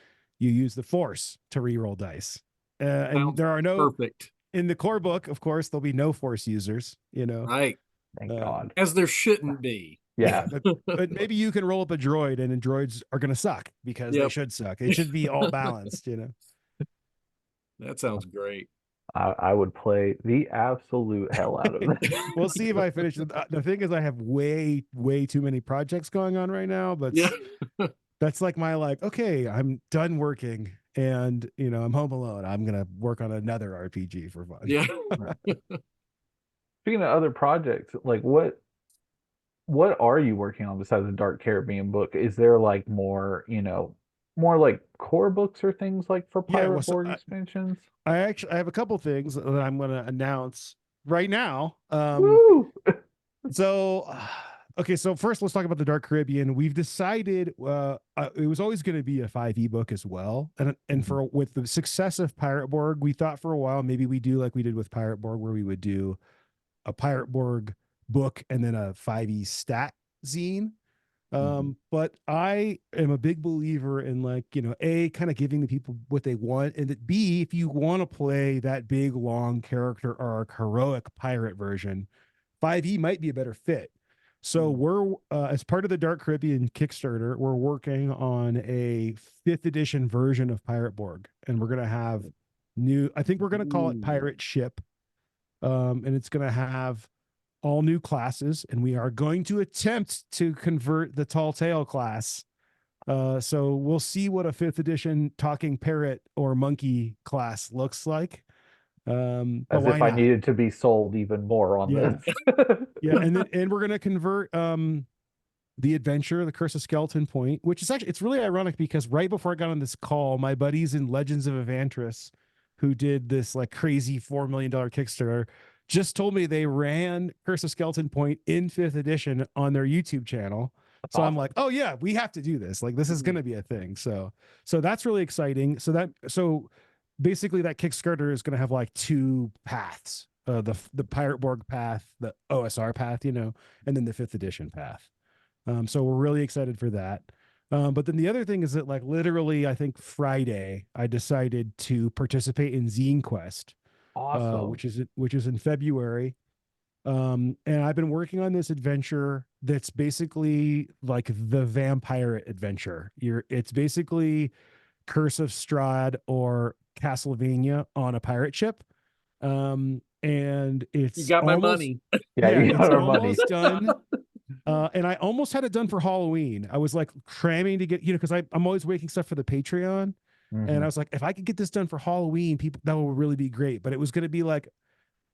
you use the Force to reroll dice. And sounds there are no perfect. in the core book, of course, there'll be no Force users. Right. Thank Um, God. As there shouldn't be. yeah, Yeah. but maybe you can roll up a droid and droids are gonna suck because they Yep. should suck. It should be all balanced. That sounds great. I would play the absolute hell out of We'll see if that. I finish. The thing is, I have way, way too many projects going on right now. But Yeah. that's like my like, okay, I'm done working and I'm home alone. I'm gonna work on another RPG for fun. Yeah. Speaking of other projects, like what are you working on besides the Dark Caribbean book? Is there like more, more like core books or things like for Yeah, well, Pirate Borg expansions? I have a couple things that I'm gonna announce right now. Woo! So okay, so first let's talk about the Dark Caribbean. We've decided it was always going to be a 5e book as well. And Mhm. for with the success of Pirate Borg, we thought for a while maybe we do like we did with Pirate Borg where we would do a Pirate Borg book and then a 5e stat zine. Mhm. But I am a big believer in like, A, kind of giving the people what they want, and that B, if you want to play that big long character arc heroic pirate version, 5e might be a better fit. So we're as part of the Dark Caribbean Kickstarter, we're working on a 5th edition version of Pirate Borg, and we're gonna have I think we're gonna call it Ooh. Pirate Ship. And it's gonna have all new classes, and we are going to attempt to convert the Tall Tale class. So we'll see what a 5th edition talking parrot or monkey class looks like. But As why if I not? needed to be sold even more on Yeah. this. Yeah, and we're gonna convert the adventure, the Curse of Skeleton Point, which is actually it's really ironic because right before I got on this call, my buddies in Legends of Evantris, who did this like crazy $4 million Kickstarter, just told me they ran Curse of Skeleton Point in 5th edition on their YouTube channel. That's So I'm awesome. like, oh yeah, we have to do this. Like this is gonna be a thing. So that's really exciting. So basically that Kickstarter is gonna have like two paths. The Pirate Borg path, the OSR path, and then the 5th edition path. So we're really excited for that. But then the other thing is that like literally, I think Friday, I decided to participate in Zine Quest, Awesome. which is in February. And I've been working on this adventure that's basically like the vampire adventure. It's basically Curse of Strahd or Castlevania on a pirate ship. And You it's got my almost, money. Yeah, yeah, you it's got our money. almost done. And I almost had it done for Halloween. I was like cramming to get, because I'm always making stuff for the Patreon. And I Mhm. was like, if I could get this done for Halloween, people, that would really be great. But it was going to be like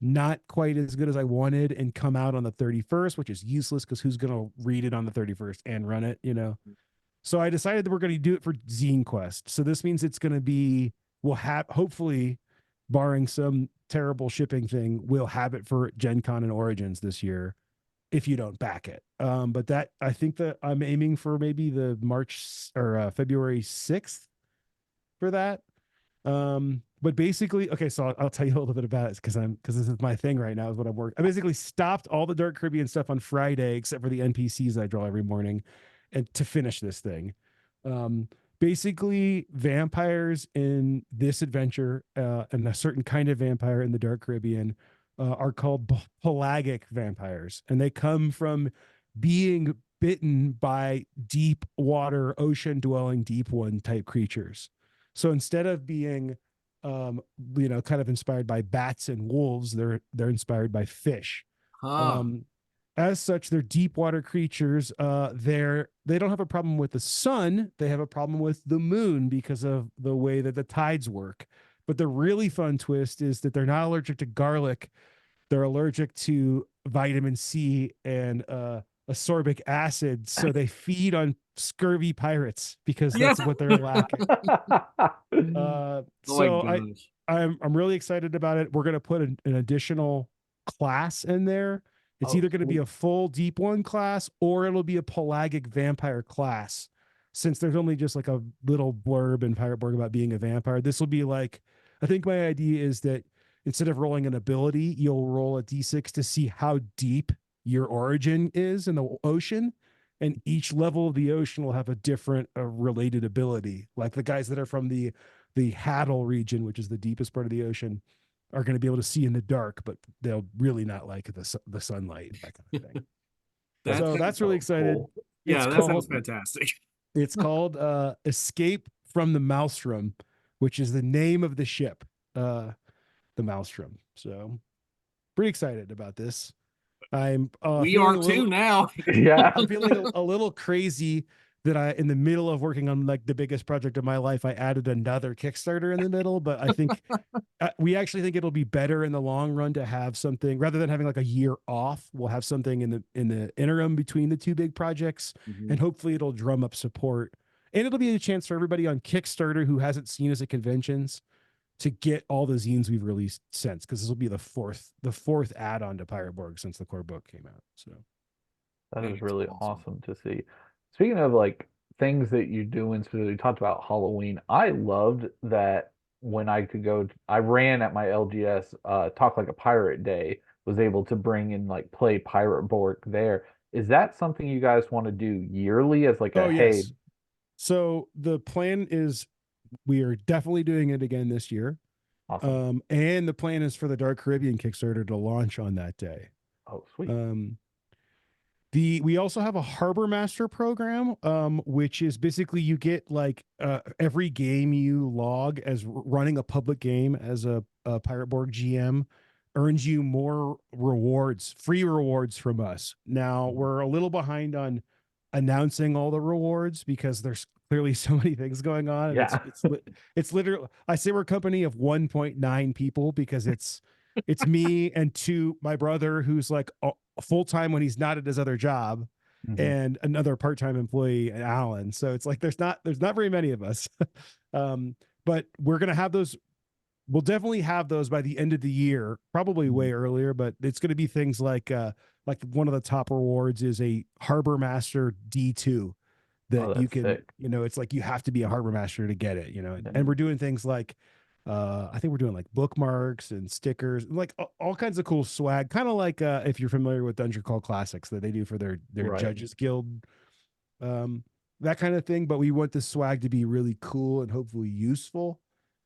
not quite as good as I wanted and come out on the 31st, which is useless because who's going to read it on the 31st and run it? So I decided that we're going to do it for Zine Quest. So this means it's going to be, we'll have, hopefully, barring some terrible shipping thing, we'll have it for Gen Con and Origins this year if you don't back it. But that, I think that I'm aiming for maybe the March or February 6th for that. But basically, okay, so I'll tell you a little bit about it because this is my thing right now, is what I'm working. I basically stopped all the Dark Caribbean stuff on Friday, except for the NPCs I draw every morning, and to finish this thing. Um, Basically, vampires in this adventure, and a certain kind of vampire in the Dark Caribbean, are called pelagic vampires, and they come from being bitten by deep water, ocean dwelling deep one type creatures. So instead of being, kind of inspired by bats and wolves, they're inspired by fish. Huh. Um, as such, they're deep water creatures. They don't have a problem with the sun. They have a problem with the moon because of the way that the tides work. But the really fun twist is that they're not allergic to garlic. They're allergic to vitamin C and ascorbic acid. So they feed on scurvy pirates because Yeah. that's what they're lacking. Oh my So gosh. I'm really excited about it. We're gonna put an additional class in there. It's Oh, either going to be sweet. a full deep one class or it'll be a pelagic vampire class. Since there's only just like a little blurb in Pirate Borg about being a vampire, this will be like, I think my idea is that instead of rolling an ability, you'll roll a d6 to see how deep your origin is in the ocean. And each level of the ocean will have a different related ability. Like the guys that are from the Haddle region, which is the deepest part of the ocean, are going to be able to see in the dark, but they'll really not like the sunlight, that kind of thing. That So that's really So excited. cool. It's yeah, that sounds called fantastic. it's called Escape from the Maelstrom, which is the name of the ship, the Maelstrom. So pretty excited about this. I'm We feeling are a too little now. Yeah. I'm feeling a little crazy that in the middle of working on like the biggest project of my life, I added another Kickstarter in the middle. But I think we actually think it'll be better in the long run to have something rather than having like a year off. We'll have something in the interim between the two big projects, Mhm. and hopefully it'll drum up support. And it'll be a chance for everybody on Kickstarter who hasn't seen us at conventions to get all the zines we've released since, because this will be the fourth add-on to Pirate Borg since the core book came out. So That is That's really awesome. awesome to see. Speaking of like things that you do, and specifically you talked about Halloween. I loved that when I could go, I ran at my LGS Talk Like a Pirate Day, was able to bring and like play Pirate Borg there. Is that something you guys want to do yearly as like oh a hey, yes. So the plan is we are definitely doing it again this year. awesome. And the plan is for the Dark Caribbean Kickstarter to launch on that day. Oh, sweet. Um, we also have a Harbor Master program, which is basically you get like every game you log as running a public game as a Pirate Borg GM earns you more rewards, free rewards from us. Now Mhm. we're a little behind on announcing all the rewards because there's clearly so many things going on, and Yeah. it's literally, I say we're a company of 1.9 people because it's me and my brother who's like full time when he's not at his other job, Mhm. and another part time employee, Alan. So it's like there's not very many of us, but we're gonna have those. We'll definitely have those by the end of the year, probably Mhm. way earlier. But it's going to be things like one of the top rewards is a Harbor Master D2 Oh, that you that's can, sick. it's like you have to be a harbor master to get it, Yeah. and we're doing things like I think we're doing like bookmarks and stickers, like all kinds of cool swag, kind of like if you're familiar with Dungeon Call Classics that they do for their Right. Judges Guild, um, that kind of thing. But we want the swag to be really cool and hopefully useful.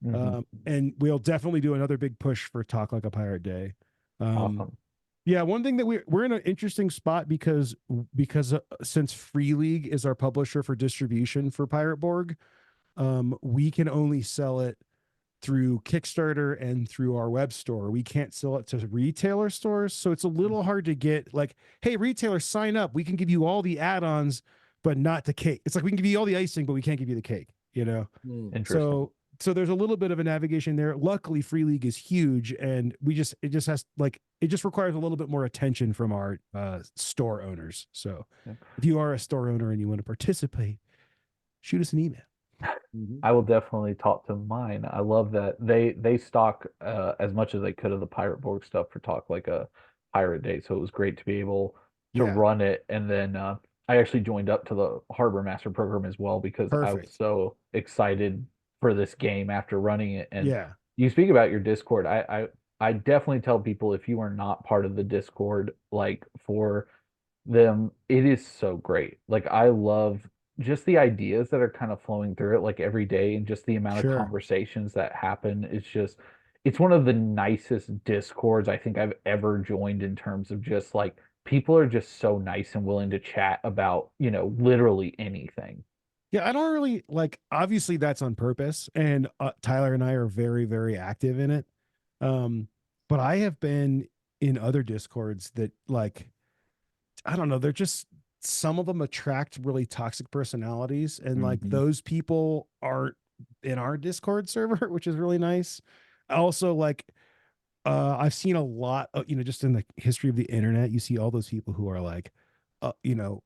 Hmm. And we'll definitely do another big push for Talk Like a Pirate Day. Um, Awesome. yeah, one thing that we're in an interesting spot because since Free League is our publisher for distribution for Pirate Borg, we can only sell it through Kickstarter and through our web store. We can't sell it to retailer stores, so it's a little hard to get like, hey, retailer, sign up. We can give you all the add-ons, but not the cake. It's like we can give you all the icing, but we can't give you the cake. You know, Mm. Interesting. so there's a little bit of a navigation there. Luckily, Free League is huge, and it just has like it just requires a little bit more attention from our store owners. So Yeah. if you are a store owner and you want to participate, shoot us an email. Mhm. I will definitely talk to mine. I love that they stock as much as they could of the Pirate Borg stuff for talk like a Pirate Day. So it was great to be able to Yeah, run it. And then I actually joined up to the Harbor Master program as well because I was perfect. so excited for this game after running it. And Yeah, you speak about your Discord. I definitely tell people if you are not part of the Discord, like for them, it is so great. Like I love just the ideas that are kind of flowing through it like every day and just the amount of sure. conversations that happen. It's one of the nicest discords I think I've ever joined in terms of just like people are just so nice and willing to chat about, literally anything. Yeah, I don't really like obviously that's on purpose and Tyler and I are very very active in it. But I have been in other discords that like I don't know, they're just some of them attract really toxic personalities and like Hmm. those people aren't in our Discord server, which is really nice. Also like I've seen a lot of, just in the history of the internet, you see all those people who are like,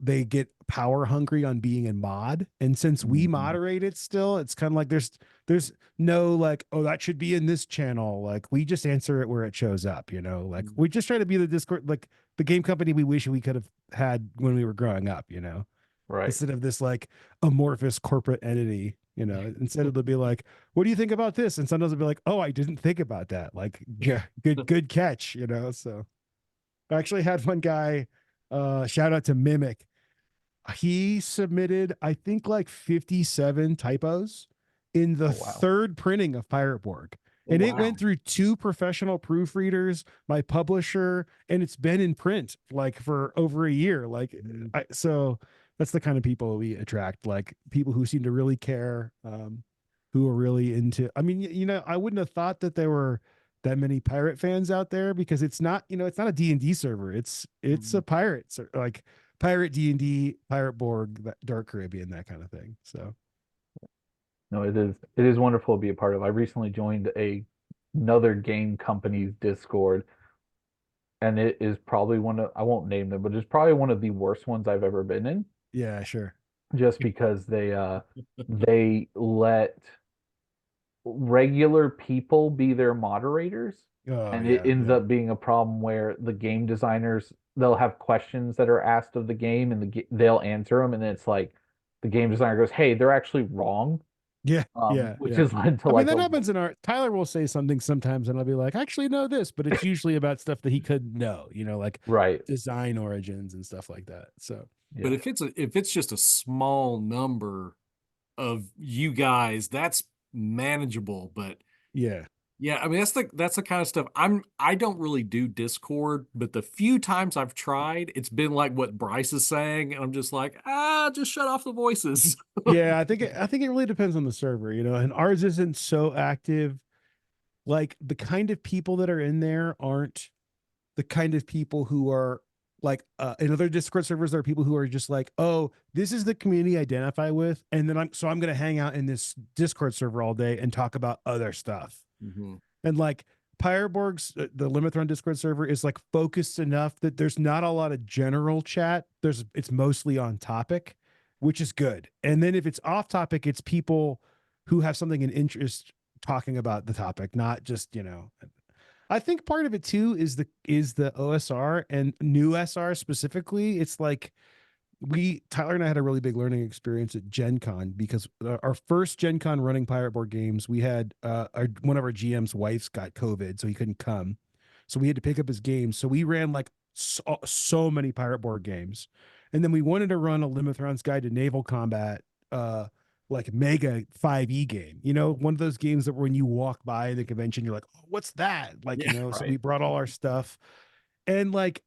they get power hungry on being in mod. And since we Hmm. moderate it still, it's kind of like there's no like, oh, that should be in this channel. Like we just answer it where it shows up, like Mm. we just try to be the Discord, like the game company we wish we could have had when we were growing up, Right. instead of this like amorphous corporate entity. Instead it'll be like, what do you think about this? And sometimes it'll be like, oh, I didn't think about that. Like, yeah, good catch, So I actually had one guy, shout out to Mimic. He submitted, I think, like 57 typos in the Oh wow. third printing of Pirate Borg. Oh, And it went wow. through two professional proofreaders, my publisher, and it's been in print like for over a year. Like, Mhm. so that's the kind of people we attract, like people who seem to really care, who are really into. I mean, I wouldn't have thought that there were that many pirate fans out there because it's not, it's not a D&D server. It's a Mhm. pirate, like Pirate D&D, Pirate Borg, Dark Caribbean, that kind of thing. So No, it is wonderful to be a part of. I recently joined another game company's Discord, and it is probably one of, I won't name them, but it's probably one of the worst ones I've ever been in, yeah, sure. just because they let regular people be their moderators, Oh and it yeah, ends yeah, up being a problem where the game designers, they'll have questions that are asked of the game, and they'll answer them, and then it's like the game designer goes, "Hey, they're actually wrong," yeah, yeah, which yeah. has led to I mean, like that a happens in our Tyler will say something sometimes and I'll be like, I actually know this, but it's usually about stuff that he couldn't know, like right. design origins and stuff like that. So But Yeah. if it's just a small number of you guys, that's manageable. But yeah. yeah, I mean that's the kind of stuff I don't really do Discord, but the few times I've tried, it's been like what Bryce is saying, and I'm just like, just shut off the voices. Yeah, I think it really depends on the server, and ours isn't so active. Like the kind of people that are in there aren't the kind of people who are like in other Discord servers, there are people who are just like, oh, this is the community I identify with, and then I'm gonna hang out in this Discord server all day and talk about other stuff. Mhm. And like Pyreborg's the Limithron Discord server is like focused enough that there's not a lot of general chat. It's mostly on topic, which is good. And then if it's off topic, it's people who have something in interest talking about the topic, not just, I think part of it too is the OSR and new SR specifically. It's like Tyler and I had a really big learning experience at Gen Con because our first Gen Con running Pirate Board games, we had one of our GM's wives got COVID, so he couldn't come. So we had to pick up his games. So we ran like so many Pirate Board games. And then we wanted to run a Limithron's Guide to Naval Combat like mega 5e game, one of those games that when you walk by the convention, you're like, oh, what's that? Like, Yeah, so we Right. brought all our stuff. And like,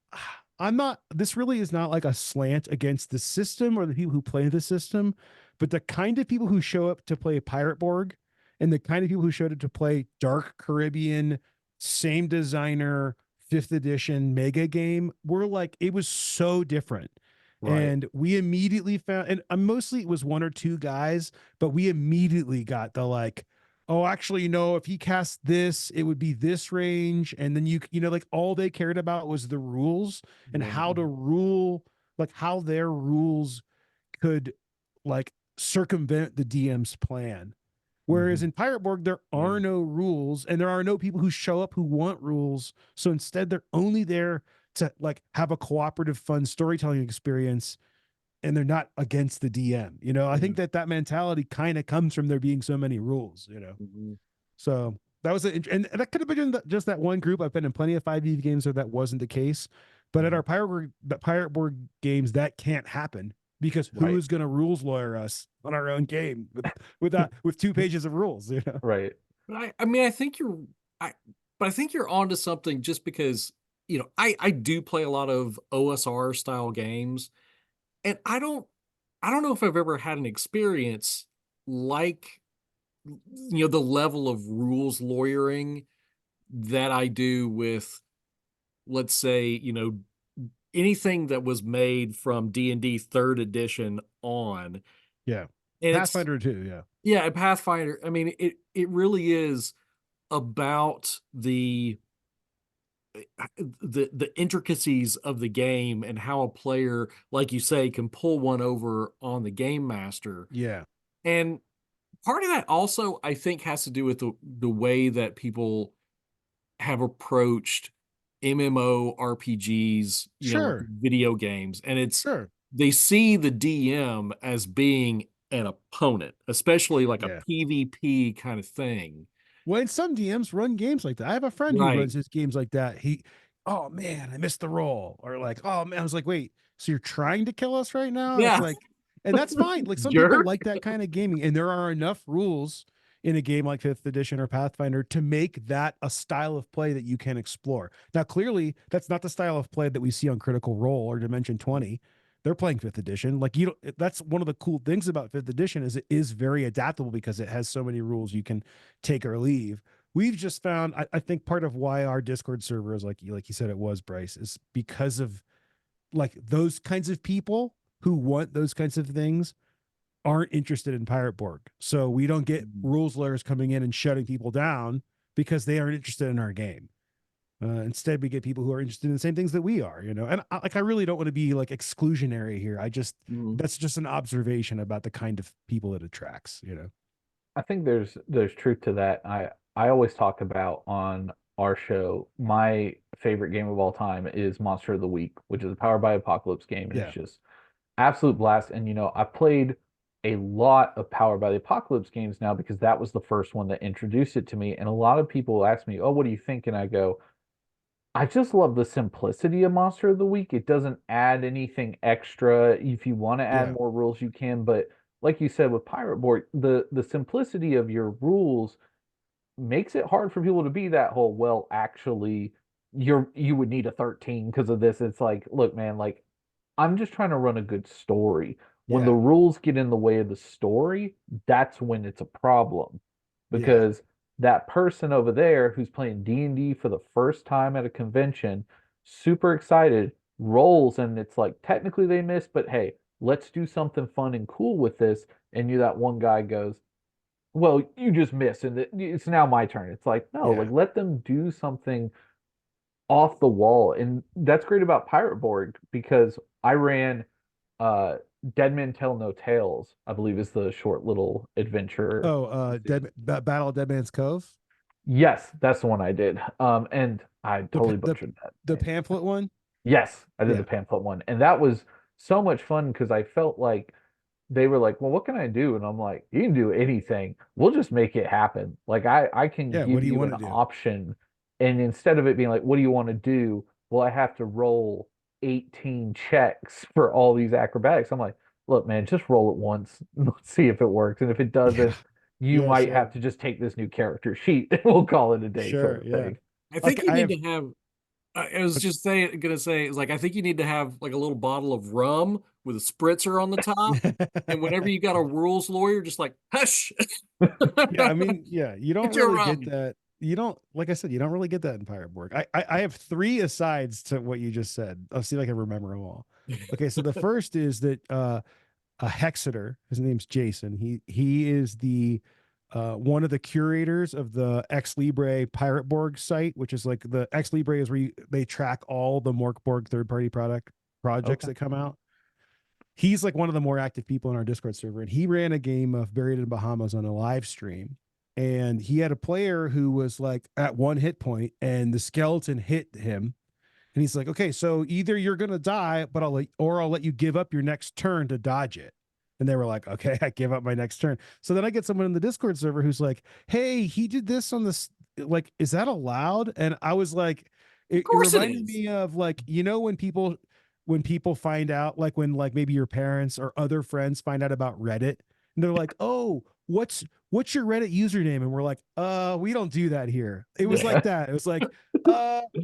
this really is not like a slant against the system or the people who play the system, but the kind of people who show up to play Pirate Borg and the kind of people who showed up to play Dark Caribbean, same designer, fifth edition mega game, were like, it was so different. Right. And we immediately found, and mostly it was one or two guys, but we immediately got the like, oh, actually, if he cast this, it would be this range. And then like all they cared about was the rules and how to Mhm. rule, like how their rules could like circumvent the DM's plan. Whereas Mhm. in Pirate Borg, there yeah. are no rules and there are no people who show up who want rules. So instead, they're only there to like have a cooperative, fun storytelling experience, and they're not against the DM. I Yeah. think that mentality kind of comes from there being so many rules. Mhm. So that was and that could have been just that one group. I've been in plenty of 5e games where that wasn't the case, but at Mhm. our Pirate Board games, that can't happen because Right. who's going to rules lawyer us on our own game with 2 pages of rules? Right. But I mean, I, but I think you're onto something just because, I do play a lot of OSR style games, and I don't know if I've ever had an experience like, the level of rules lawyering that I do with, let's say, anything that was made from D&D 3rd edition on. Yeah, And it's Pathfinder too. Yeah, yeah, Pathfinder. I mean, it really is about the intricacies of the game and how a player, like you say, can pull one over on the game master. yeah, And part of that also, I think, has to do with the way that people have approached MMO RPGs, like sure, video games. And sure, they see the DM as being an opponent, especially like a yeah. PvP kind of thing. When some DMs run games like that, I have a friend who Right. runs his games like that. Oh man, I missed the roll, or like, oh man, I was like, wait, so you're trying to kill us right now? It's Yeah. like, and that's fine. Like some people Jerk. like that kind of gaming, and there are enough rules in a game like Fifth Edition or Pathfinder to make that a style of play that you can explore. Now, clearly, that's not the style of play that we see on Critical Role or Dimension 20. They're playing Fifth Edition. Like you don't. That's one of the cool things about Fifth Edition is it is very adaptable because it has so many rules you can take or leave. We've just found, I think part of why our Discord server is like you said it was, Bryce, is because of like those kinds of people who want those kinds of things aren't interested in Pirate Borg. So we don't get Mhm. rules lawyers coming in and shutting people down because they aren't interested in our game. Instead, we get people who are interested in the same things that we are. And I really don't want to be like exclusionary here. Mhm. That's just an observation about the kind of people it attracts. I think there's truth to that. I always talk about on our show, my favorite game of all time is Monster of the Week, which is a Powered by Apocalypse game, and it's Yeah. just absolute blast. And I played a lot of Powered by the Apocalypse games now because that was the first one that introduced it to me. And a lot of people ask me, "Oh, what do you think?" And I go, I just love the simplicity of Monster of the Week. It doesn't add anything extra. If you want to add Yeah. more rules, you can. But like you said with Pirate Board, the simplicity of your rules makes it hard for people to be that whole, well, actually, you would need a 13 because of this. It's like, look, man, like I'm just trying to run a good story. When the Yeah. rules get in the way of the story, that's when it's a problem. Yeah. Because that person over there who's playing D&D for the first time at a convention, super excited, rolls and it's like technically they missed, but hey, let's do something fun and cool with this. And that one guy goes, "Well, you just missed and it's now my turn." It's like, no, like Yeah. let them do something off the wall. And that's great about Pirate Borg because I ran uh Dead Men Tell No Tales, I believe is the short little adventure. Oh, Battle of Dead Man's Cove, Yes, that's the one I did. And I the totally the butchered that the name. pamphlet one. Yes, I did the Yeah. pamphlet one. And that was so much fun because I felt like they were like, "Well, what can I do?" And I'm like, "You can do anything. We'll just make it happen. Like I can Yeah. What give do you you want an to do? option." And instead of it being like, "What do you want to do?" Well, I have to roll 18 checks for all these acrobatics. I'm like, look, man, just roll it once. Let's see if it works. And if it Yeah. doesn't, you Yeah, might sure. have to just take this new character sheet and we'll call it a day, sort Sure. of Yeah. thing. I Like think you I need have to have. I was just gonna say, it's like I think you need to have like a little bottle of rum with a spritzer on the top, and whenever you got a rules lawyer, just like hush, Yeah, I mean, yeah, you don't get your really get rum. that. You don't, like I said, you don't really get that in Pirate Borg. I have three asides to what you just said. I'll see if I can remember them all. Okay, so the first is that a Hexeter, his name's Jason. He is the one of the curators of the Ex Libre Pirate Borg site, which is like the Ex Libre is where they track all the Mork Borg third party projects Okay. that come out. He's like one of the more active people in our Discord server, and he ran a game of Buried in Bahamas on a live stream. And he had a player who was like at one hit point, and the skeleton hit him. And he's like, "Okay, so either you're gonna die, but I'll let you give up your next turn to dodge it." And they were like, "Okay, I give up my next turn." So then I get someone in the Discord server who's like, "Hey, he did this on this. Like, is that allowed?" And I was like, Of it course it reminded is. me of like, when people find out, like when like maybe your parents or other friends find out about Reddit, and they're like, "Oh, what's your Reddit username?" And we're like, we don't do that here." It was like Yeah. that. It was like,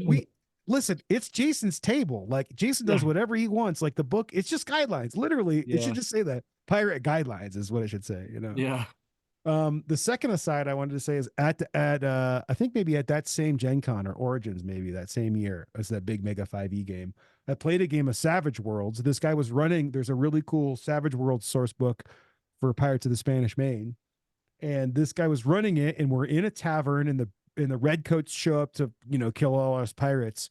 we listen, it's Jason's table. Like Jason does Yeah, whatever he wants. Like the book, it's just guidelines. Literally, it should yeah, just say that. Pirate guidelines is what it should say, you know. yeah. The second aside I wanted to say is at I think maybe at that same Gen Con or Origins, maybe that same year as that big Mega 5e game, I played a game of Savage Worlds. This guy was running, there's a really cool Savage Worlds source book for Pirates of the Spanish Main. And this guy was running it, and we're in a tavern, and the redcoats show up to, kill all us pirates.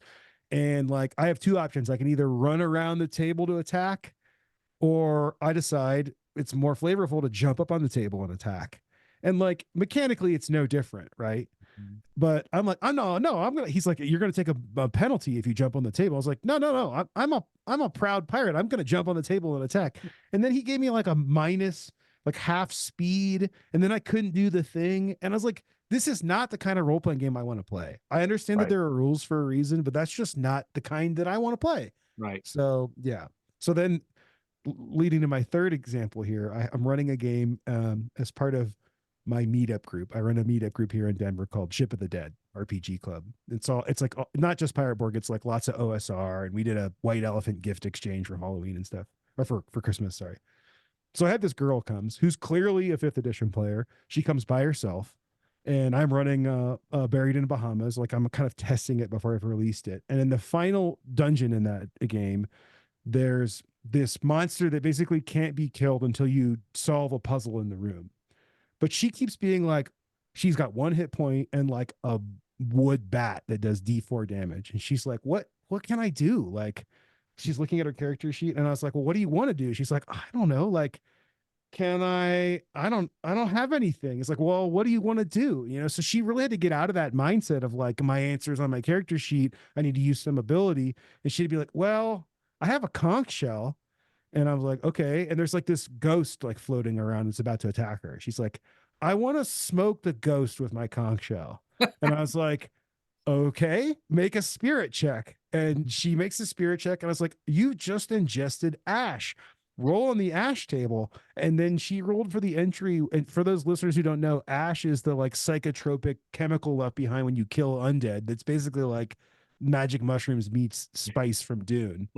And like I have two options. I can either run around the table to attack, or I decide it's more flavorful to jump up on the table and attack. And like mechanically, it's no different, right? But I'm like, oh no, I'm gonna. He's like, you're gonna take a penalty if you jump on the table. I was like, no, I'm a proud pirate. I'm gonna jump on the table and attack. And then he gave me like a minus, like half speed, and then I couldn't do the thing. And I was like, this is not the kind of role playing game I want to play. I understand that Right. there are rules for a reason, but that's just not the kind that I want to play. Right. So yeah. So then leading to my third example here, I'm running a game as part of my meetup group. I run a meetup group here in Denver called Ship of the Dead RPG Club. It's like not just Pirate Borg, it's like lots of OSR, and we did a white elephant gift exchange for Halloween and stuff, or for Christmas, sorry. So I had this girl comes who's clearly a fifth edition player. She comes by herself, and I'm running Buried in Bahamas. Like I'm kind of testing it before I've released it. And in the final dungeon in that game, there's this monster that basically can't be killed until you solve a puzzle in the room. But she keeps being like, she's got one hit point and like a wood bat that does D4 damage. And she's like, what can I do? Like, she's looking at her character sheet, and I was like, well, what do you want to do? She's like, I don't know. Like, can I don't have anything. It's like, well, what do you want to do? So she really had to get out of that mindset of like, my answers on my character sheet, I need to use some ability. And she'd be like, well, I have a conch shell. And I was like, okay. And there's like this ghost like floating around that's about to attack her. She's like, I want to smoke the ghost with my conch shell. And I was like, okay, make a spirit check. And she makes a spirit check. And I was like, you just ingested ash. Roll on the ash table. And then she rolled for the entry. And for those listeners who don't know, ash is the like psychotropic chemical left behind when you kill undead. That's basically like magic mushrooms meets spice from Dune.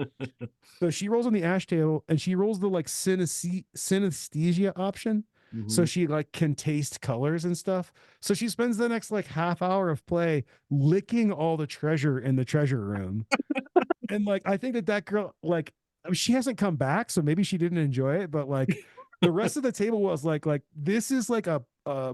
So she rolls on the ash table, and she rolls the like synesthesia option. So Hmm. she like can taste colors and stuff. So she spends the next like half hour of play licking all the treasure in the treasure room. And like, I think that girl, like, I mean, she hasn't come back, so maybe she didn't enjoy it, but like the rest of the table was like, this is like a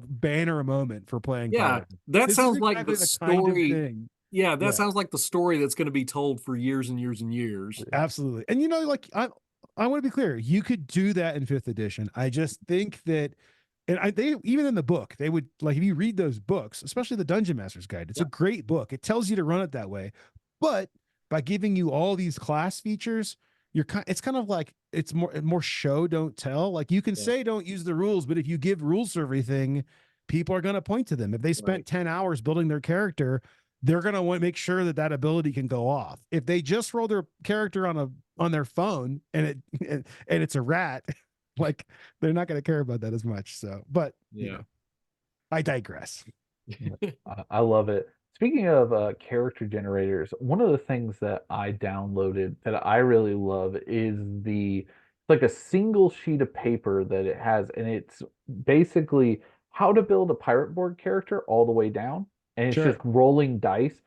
banner moment for playing Yeah, Pirate. that This is sounds like the exactly the kind of story. thing. Yeah, that Yeah. sounds like the story that's going to be told for years and years and years. Absolutely. And like I want to be clear, you could do that in fifth edition. I just think that, and they even in the book, they would like, if you read those books, especially the Dungeon Master's Guide, it's a Yeah, great book. It tells you to run it that way. But by giving you all these class features, it's kind of like it's more show don't tell. Like you can yeah, say don't use the rules, but if you give rules to everything, people are going to point to them. If they right. spent 10 hours building their character, they're going to want to make sure that ability can go off. If they just roll their character on on their phone and and it's a rat, like they're not going to care about that as much. So, but you Yeah. know, I digress. I love it. Speaking of character generators, one of the things that I downloaded that I really love is the like a single sheet of paper that it has, and it's basically how to build a Pirate Borg character all the way down, and it's just Sure. rolling dice.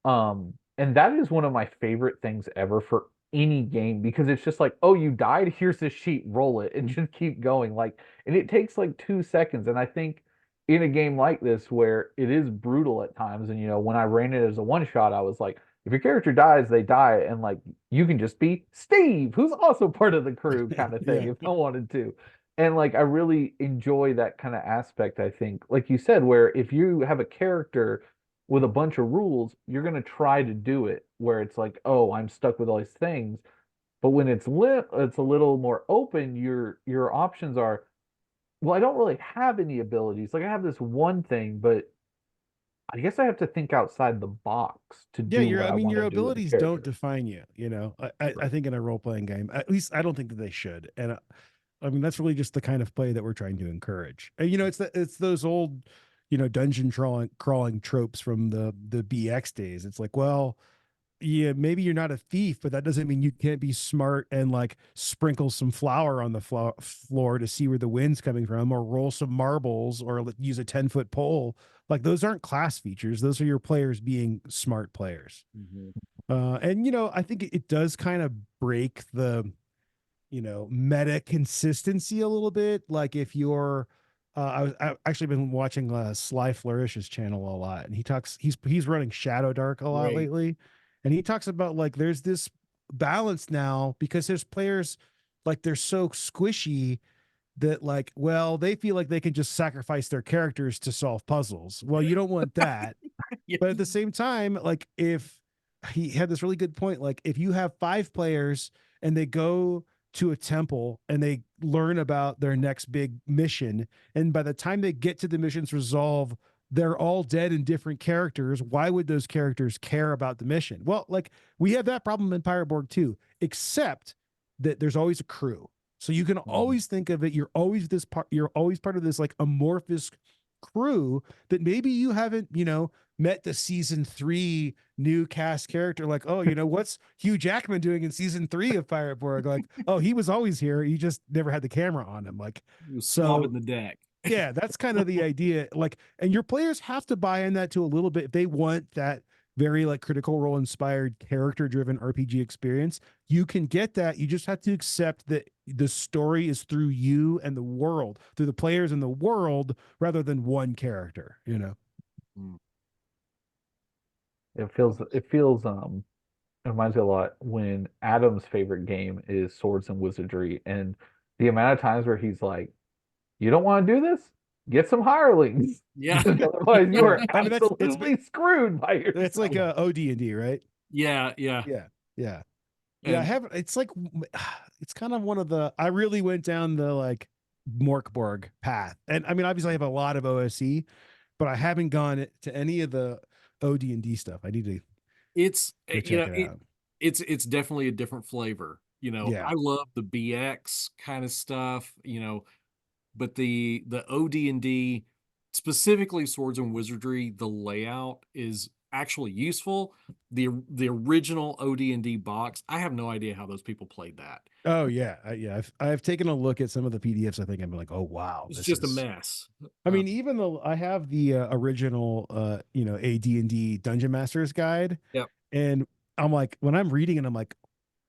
And that is one of my favorite things ever for any game because it's just like, oh, you died, here's this sheet, roll it, and just keep going. Like, and it takes like 2 seconds. And I think in a game like this where it is brutal at times, and when I ran it as a one shot, I was like, if your character dies, they die, and like you can just be Steve, who's also part of the crew, kind of thing, Yeah. if I wanted to. And like I really enjoy that kind of aspect, I think, like you said, where if you have a character with a bunch of rules, you're going to try to do it where it's like, oh, I'm stuck with all these things. But when it's a little more open, your options are, well, I don't really have any abilities. Like I have this one thing, but I guess I have to think outside the box to Yeah, do your what I I mean want your to do with the abilities don't character. define you, you know. I Right. think in a role playing game, at least I don't think that they should. And I mean that's really just the kind of play that we're trying to encourage. And it's those old, dungeon crawling tropes from the BX days. It's like, well, yeah, maybe you're not a thief, but that doesn't mean you can't be smart and like sprinkle some flour on the floor to see where the wind's coming from, or roll some marbles, or use a 10-foot pole. Like those aren't class features; those are your players being smart players. Mhm. And I think it does kind of break the meta consistency a little bit. Like if you're I've actually been watching Sly Flourish's channel a lot, and he's running Shadow Dark a lot Great. lately, and he talks about like there's this balance now because there's players like they're so squishy that like, well, they feel like they can just sacrifice their characters to solve puzzles. Well, you don't want that. Yeah. But at the same time, like if he had this really good point, like if you have 5 players and they go to a temple and they learn about their next big mission, and by the time they get to the mission's resolve, they're all dead in different characters. Why would those characters care about the mission? Well, like we have that problem in Pirate Borg too, except that there's always a crew. So you can Mhm. always think of it. You're always part of this like amorphous crew that maybe you haven't, met the season 3 new cast character. Like, oh, what's Hugh Jackman doing in season 3 of Pirate Borg? Like, oh, he was always here. You just never had the camera on him. Like, He was so swabbing the deck. yeah, that's kind of the idea. Like, and your players have to buy in that to a little bit if they want that very like Critical Role inspired character driven RPG experience. You can get that. You just have to accept that the story is through you and the world, through the players and the world, rather than one character. Mm. It reminds me a lot when Adam's favorite game is Swords and Wizardry, and the amount of times where he's like, you don't want to do this? Get some hirelings. Yeah. Because otherwise you Yeah, are I mean absolutely screwed by it's like yourself. a OD&D, right? Yeah, yeah. Yeah, yeah. Yeah, I And have. It's like it's kind of one of the. I really went down the like Morkborg path, and I mean, obviously, I have a lot of OSE, but I haven't gone to any of the OD&D stuff. I need to it's go check it out. it's definitely a different flavor. Yeah. I love the BX kind of stuff, but the OD&D, specifically Swords and Wizardry, the layout is actually useful. The original OD&D box, I have no idea how those people played that. Oh yeah, yeah. I've taken a look at some of the PDFs. I think I'm like, oh wow, It's this just a is. mess. I mean, even though I have the original, AD&D Dungeon Master's Guide, Yep. and I'm like, when I'm reading it, I'm like,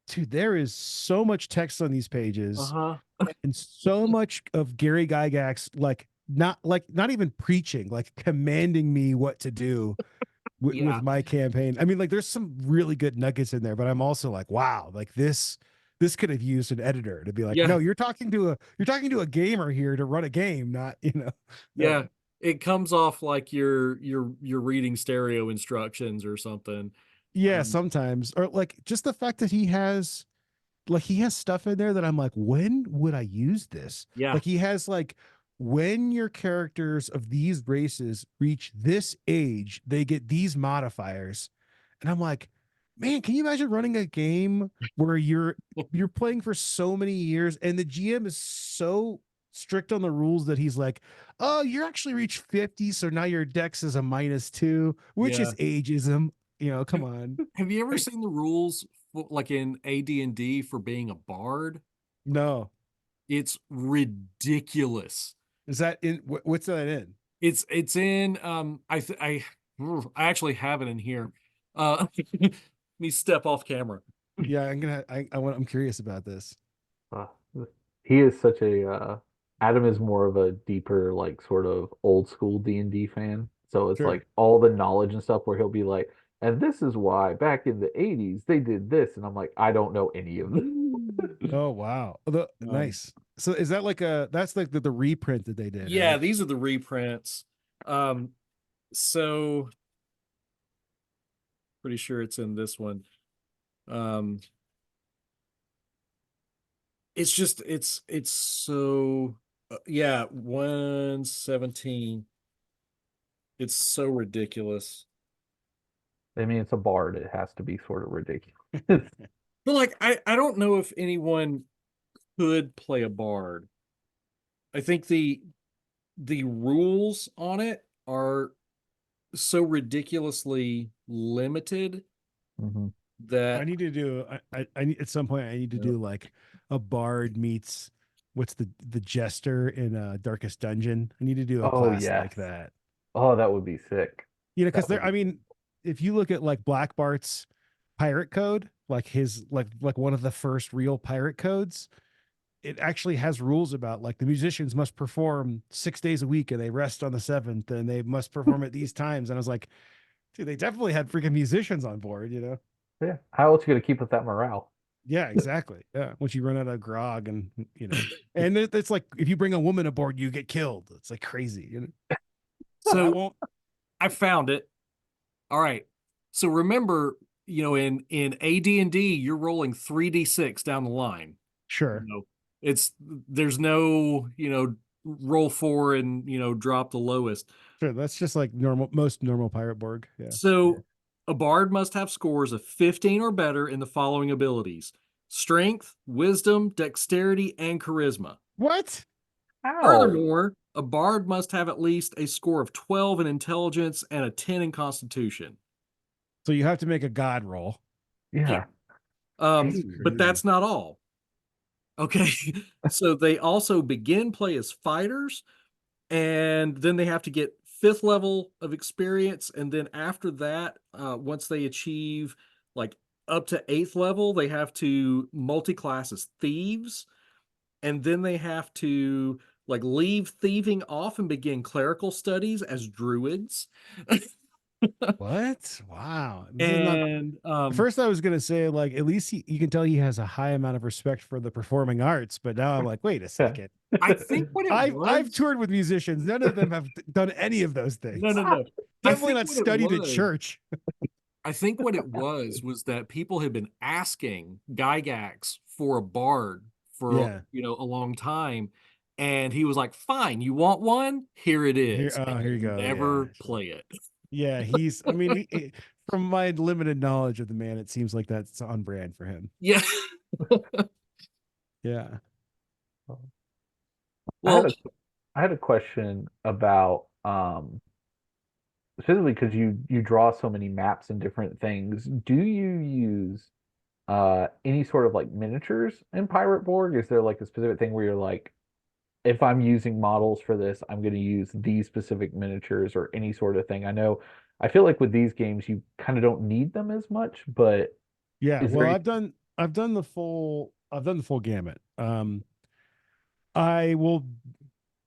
dude, there is so much text on these pages Uh-huh. and so much of Gary Gygax, not even preaching, like commanding me what to do with Yeah. my campaign. I mean, like there's some really good nuggets in there, but I'm also like, wow, like this could have used an editor to be like, Yeah. no, you're talking to a gamer here to run a game, not no. Yeah. It comes off like you're reading stereo instructions or something. Yeah, Um, sometimes, or like just the fact that he has stuff in there that I'm like, when would I use this? yeah. Like he has like when your characters of these races reach this age, they get these modifiers. And I'm like, man, can you imagine running a game where you're playing for so many years and the GM is so strict on the rules that he's like, oh, you're actually reached 50, so now your dex is a -2, which Yeah. is ageism. Come Have, on. have you ever Like, seen the rules like in AD&D for being a bard? no. It's ridiculous. Is that in what's that in? It's in I actually have it in here. Let me step off camera. Yeah, I'm curious about this. Uh, he is such a Adam is more of a deeper like sort of old school D&D fan. So it's Sure. like all the knowledge and stuff where he'll be like, and this is why back in the 80s they did this, and I'm like, I don't know any of this. Oh wow. Um, Nice. So is that like that's like the reprint that they did, yeah, right? these are the reprints. Um, so pretty sure it's in this one. Um, it's just it's so yeah, 117. It's so ridiculous. I mean, it's a bard. It has to be sort of ridiculous. But like I don't know if anyone could play a bard. I think the rules on it are so ridiculously limited hmm I that need to do I need at some point I need to do like a bard meets what's the jester in Darkest Dungeon. I need to do a Oh class yes. like that. Oh, that would be sick. Because That there would I be. mean, if you look at like Black Bart's pirate code, like his like one of the first real pirate codes, it actually has rules about like the musicians must perform 6 days a week and they rest on the seventh and they must perform at these times. And I was like, dude, they definitely had freaking musicians on board. Yeah. How else you gonna keep up that morale? Yeah, exactly. Yeah. Once you run out of grog and it's like if you bring a woman aboard, you get killed. It's like crazy. That so won't I found it. All right. So remember, in AD&D, you're rolling 3d6 down the line. You sure. know, it's there's no, roll four and, drop the lowest. Sure. That's just like most normal Pirate Borg. Yeah. Yeah. So a bard must have scores of 15 or better in the following abilities: strength, wisdom, dexterity, and charisma. What? Ow. Furthermore, a bard must have at least a score of 12 in intelligence and a 10 in constitution. So you have to make a god roll. Yeah. Yeah. That's But crazy. that's not all. Okay. So they also begin play as fighters, and then they have to get fifth level of experience. And then after that, once they achieve like up to eighth level, they have to multi-class as thieves. And then they have to like leave thieving off and begin clerical studies as druids. What? Wow. This is not And at first I was gonna say like at least you can tell he has a high amount of respect for the performing arts, but now I'm like, wait a Yeah. second. I think what it I've was, toured with musicians. None of them have done any of those no, things. no, no. I Definitely think not what it studied at was church. I think what it was that people had been asking Gygax for a bard for, Yeah. a long time. And he was like, fine, you want one? Here it Here, is. And here you you go. Yeah. never play it. Yeah. I mean, from my limited knowledge of the man, it seems like that's on brand for him. Yeah. Yeah. I had Well, I had a question about specifically because you draw so many maps and different things. Do you use any sort of like miniatures in Pirate Borg? Is there like a specific thing where you're like, if I'm using models for this, I'm going to use these specific miniatures or any sort of thing? I know I feel like with these games you kind of don't need them as much, but Yeah. is there Well, any I've done the full gamut. I will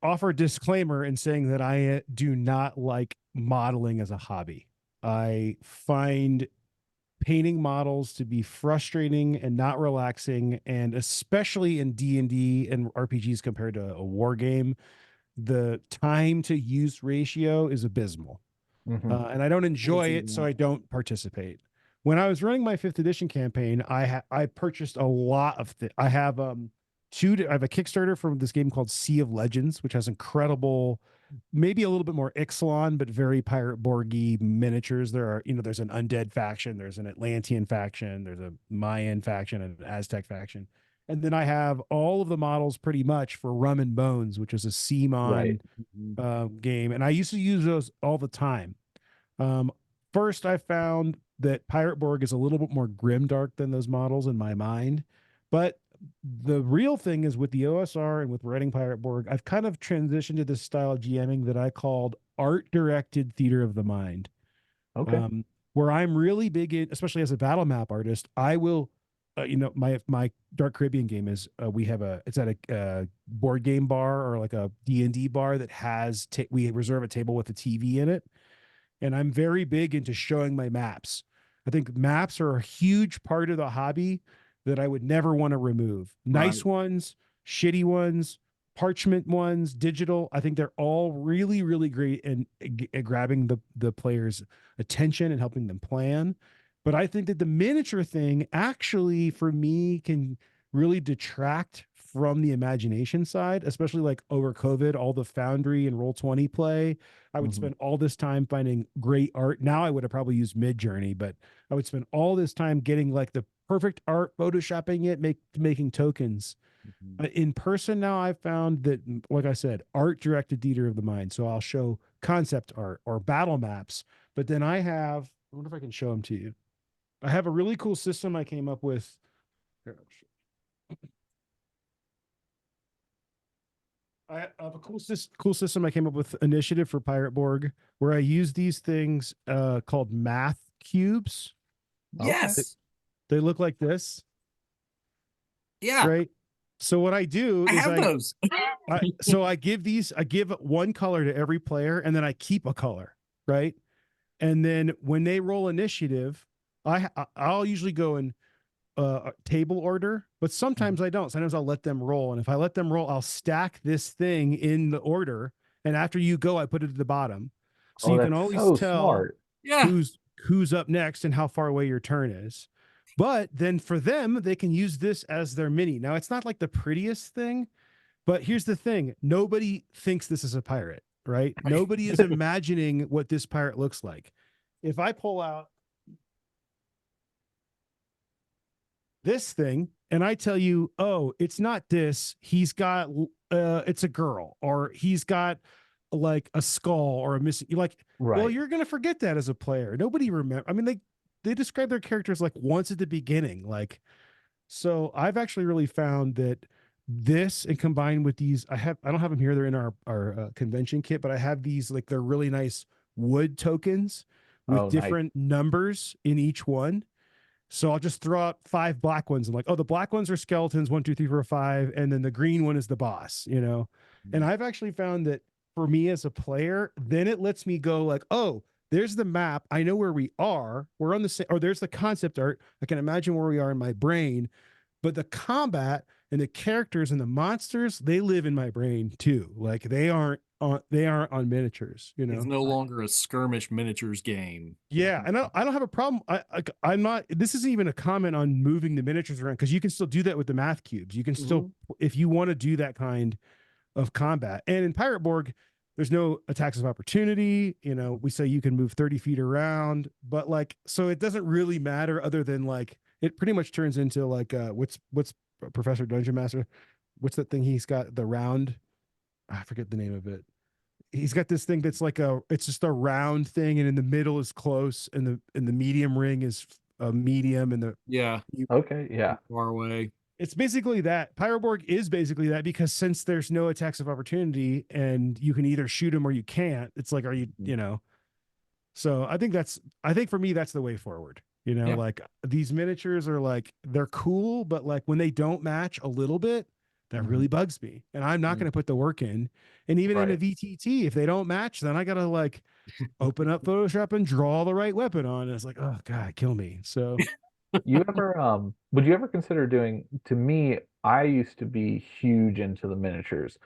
offer a disclaimer in saying that I do not like modeling as a hobby. I find painting models to be frustrating and not relaxing, and especially in D&D and RPGs compared to a war game, the time to use ratio is abysmal. Mhm. And I don't I can enjoy see it, so that. I don't participate. When I was running my fifth edition campaign, I purchased a lot of I have I have a Kickstarter for this game called Sea of Legends, which has incredible, maybe a little bit more Ixalan, but very Pirate Borgy miniatures. There are, there's an undead faction, there's an Atlantean faction, there's a Mayan faction, and an Aztec faction. And then I have all of the models pretty much for Rum and Bones, which is a Right. Seamon game. And I used to use those all the time. Um, First, I found that Pirate Borg is a little bit more grimdark than those models in my mind. But the real thing is with the OSR and with writing Pirate Borg, I've kind of transitioned to this style of GMing that I called art directed theater of the mind. Okay. Where I'm really big in, especially as a battle map artist, I will, my Dark Caribbean game is it's at a board game bar or like a D&D bar that has we reserve a table with a TV in it, and I'm very big into showing my maps. I think maps are a huge part of the hobby that I would never want to remove. Right. Nice ones, shitty ones, parchment ones, digital. I think they're all really, really great in grabbing the player's attention and helping them plan. But I think that the miniature thing actually, for me, can really detract from the imagination side, especially like over COVID, all the Foundry and Roll20 play. I would spend all this time finding great art. Now I would have probably used Mid Journey, but I would spend all this time getting like the perfect art, photoshopping it, making tokens. In person now, I've found that, like I said, art directed theater of the mind. So I'll show concept art or battle maps, but then I wonder if I can show them to you. I have a really cool system I came up with. Here, I have a cool system I came up with, initiative for Pirate Borg, where I use these things called math cubes. Yes. They look like this, Yeah. right? So what I do I is have those. I give one color to every player, and then I keep a color, right? And then when they roll initiative, I'll usually go in table order, but sometimes I don't. Sometimes I'll let them roll, and if I let them roll, I'll stack this thing in the order, and after you go, I put it at the bottom, so Oh, you can that's always so tell smart. Yeah. who's up next and how far away your turn is. But then for them, they can use this as their mini. Now it's not like the prettiest thing, but here's the thing: nobody thinks this is a pirate, right? Nobody is imagining what this pirate looks like. If I pull out this thing and I tell you, oh, it's not this, he's got it's a girl, or he's got like a skull or a missing, you're like, well, Right. you're gonna forget that as a player. Nobody remember. I mean, they describe their characters like once at the beginning. Like, so I've actually really found that this, and combined with these, I don't have them here, they're in our convention kit, but I have these, like, they're really nice wood tokens with Oh, nice. different numbers in each one. So I'll just throw out 5 black ones. I'm like, oh, the black ones are skeletons, 1, 2, 3, 4, 5, and then the green one is the boss. And I've actually found that for me as a player, then it lets me go like, oh, there's the map. I know where we are. We're on the same, or there's the concept art. I can imagine where we are in my brain, but the combat and the characters and the monsters, they live in my brain too. Like they aren't on miniatures. It's no longer a skirmish miniatures game. Yeah, and I don't have a problem. I'm not. This isn't even a comment on moving the miniatures around, because you can still do that with the math cubes. You can still, if you want to do that kind of combat. And in Pirate Borg, there's no attacks of opportunity. We say you can move 30 feet around, but like, so it doesn't really matter, other than like it pretty much turns into like what's Professor Dungeon Master? What's that thing he's got? The round. I forget the name of it. He's got this thing that's like it's just a round thing, and in the middle is close, and the medium ring is a medium, and Yeah. Okay. Yeah. Far away. it's basically that. Pirate Borg is basically that, because since there's no attacks of opportunity and you can either shoot him or you can't, it's like, are you. So I think for me, that's the way forward. Yeah. Like, these miniatures are like, they're cool, but like when they don't match a little bit, that really bugs me. And I'm not going to put the work in. And even in a Right. VTT, if they don't match, then I got to like open up Photoshop and draw the right weapon on. And it's like, oh God, kill me. So Would you ever consider doing, to me, I used to be huge into the miniatures.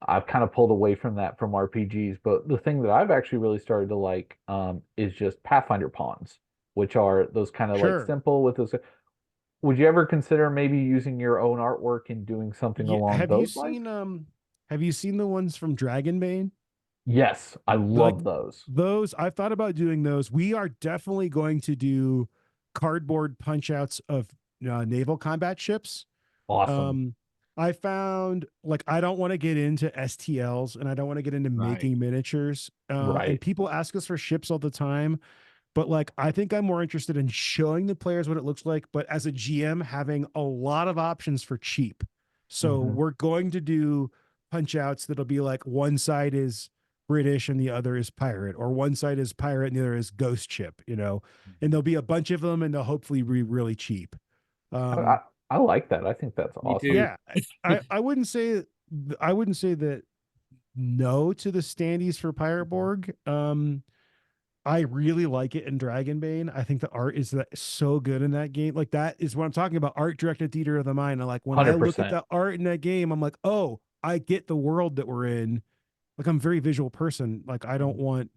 I've kind of pulled away from that from RPGs, but the thing that I've actually really started to like is just Pathfinder pawns, which are those kind of like sure. simple with those. would you ever consider maybe using your own artwork and doing something Yeah, along those lines? have you seen the ones from Dragonbane? Yes, I Like love those. those, I've thought about doing those. We are definitely going to do cardboard punch outs of naval combat ships. Awesome. Um, I found like I don't want to get into STLs and I don't want to get into Right. making miniatures. And Right. people ask us for ships all the time, but like I think I'm more interested in showing the players what it looks like, but as a GM, having a lot of options for cheap. So Hmm. we're going to do punch outs that'll be like one side is British and the other is pirate, or one side is pirate and the other is ghost ship, and there'll be a bunch of them and they'll hopefully be really cheap. I, Um, I, I like that. I think that's Me awesome. too. yeah, I wouldn't say that no to the standees for Pirate Borg. I really like it in Dragonbane. I think the art is so good in that game. Like that is what I'm talking about. Art directed theater of the mind. And like when I look at 100%. the art in that game, I'm like, oh, I get the world that we're in. Like I'm a very visual person. Like I don't want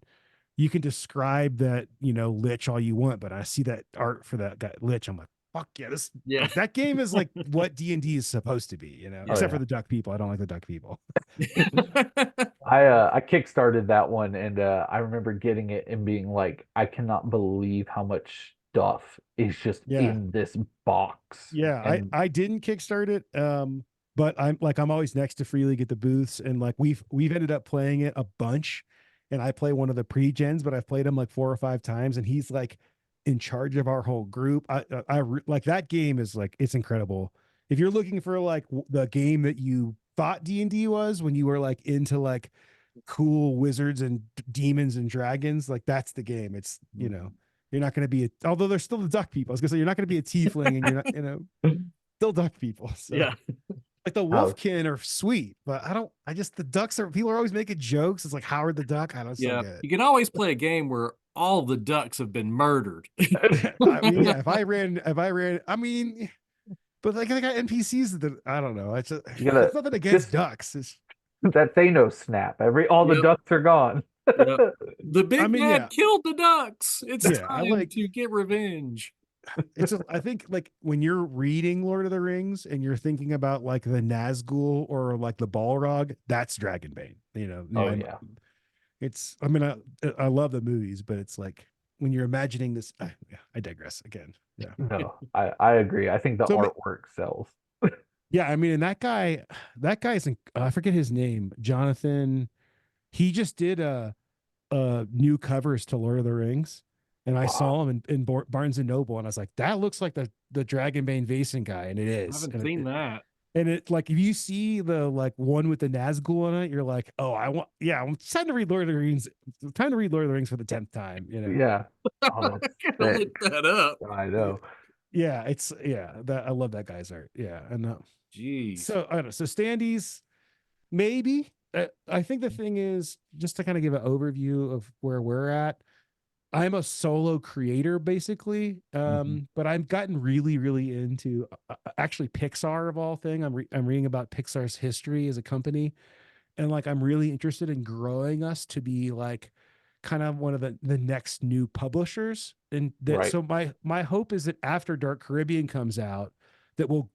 you can describe that, lich all you want, but I see that art for that guy lich. I'm like, fuck yeah, this Yeah. like that game is like what D&D is supposed to be, Oh except for yeah. the duck people. I don't like the duck people. I kickstarted that one and I remember getting it and being like, I cannot believe how much stuff is just Yeah. in this box. Yeah, And I didn't kickstart it, but I'm always next to Free League at the booths, and like we've ended up playing it a bunch, and I play one of the pre-gens, but I've played him like 4 or 5 times, and he's like in charge of our whole group. Like that game is like it's incredible. If you're looking for like the game that you thought D&D was when you were like into like cool wizards and demons and dragons, like that's the game. It's you're not going to be although there's still the duck people. I was gonna say you're not going to be a tiefling, and you're not, still duck people. So Yeah. like the oh, wolfkin are sweet, but I just the ducks are people are always making jokes. It's like Howard the Duck. I don't so Yeah. good. You can always play a game where all the ducks have been murdered. I mean, yeah, I mean, but like they got NPCs that I don't know. you gotta It's nothing against just ducks. that Thanos snap. All the Yep. ducks are gone. Yep. The I big mean, bad yeah, killed the ducks. It's yeah. I time like to get revenge. I think like when you're reading Lord of the Rings and you're thinking about like the Nazgul or like the Balrog, that's Dragonbane. Oh yeah. I mean, I love the movies, but it's like when you're imagining this. Yeah, I digress again. Yeah. No, I agree. I think the So artwork sells. yeah, I mean, and that guy's I forget his name, Jonathan. He just did new covers to Lord of the Rings, and I Wow. saw him in Barnes and Noble, and I was like, that looks like the Dragonbane Vaesen guy, and it I is, haven't seen that. and it like if you see the like one with the Nazgul on it, you're like, oh, I'm time to read Lord of the Rings. Time to read Lord of the Rings for the 10th time. Yeah. Oh, I that's gotta look sick. that up. I know. Yeah, that I love that guy's art. Yeah, and Jeez. so I don't know. So standees, maybe. I think the thing is just to kind of give an overview of where we're at. I'm a solo creator basically, Mhm. but I've gotten really, really into actually Pixar of all thing. I'm reading about Pixar's history as a company, and like I'm really interested in growing us to be like kind of one of the next new publishers. And that Right. so my hope is that after Dark Caribbean comes out, that will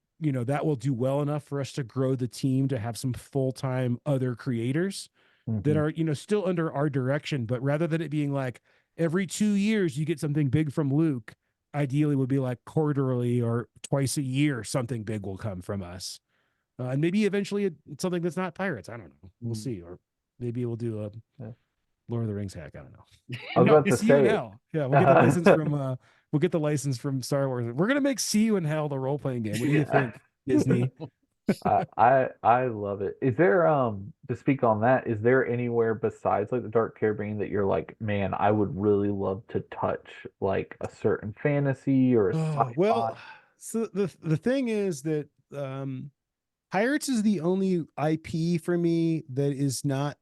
do well enough for us to grow the team to have some full-time other creators that Hmm. are still under our direction, but rather than it being like every 2 years you get something big from Luke, ideally would be like quarterly or twice a year something big will come from us, and maybe eventually it's something that's not pirates. I don't know, we'll Mm. see, or maybe we'll do a Yeah. Lord of the Rings hack. I don't know. I was No, about to See You in say, Hell. Yeah, we'll get the license from Star Wars. We're gonna make See You in Hell the role playing game. What do you yeah. think, Disney? I love it. Is there to speak on that, is there anywhere besides like the Dark Caribbean that you're like, man, I would really love to touch like a certain fantasy or a Oh, sci-fi? well, so the thing is that Pirates is the only IP for me that is not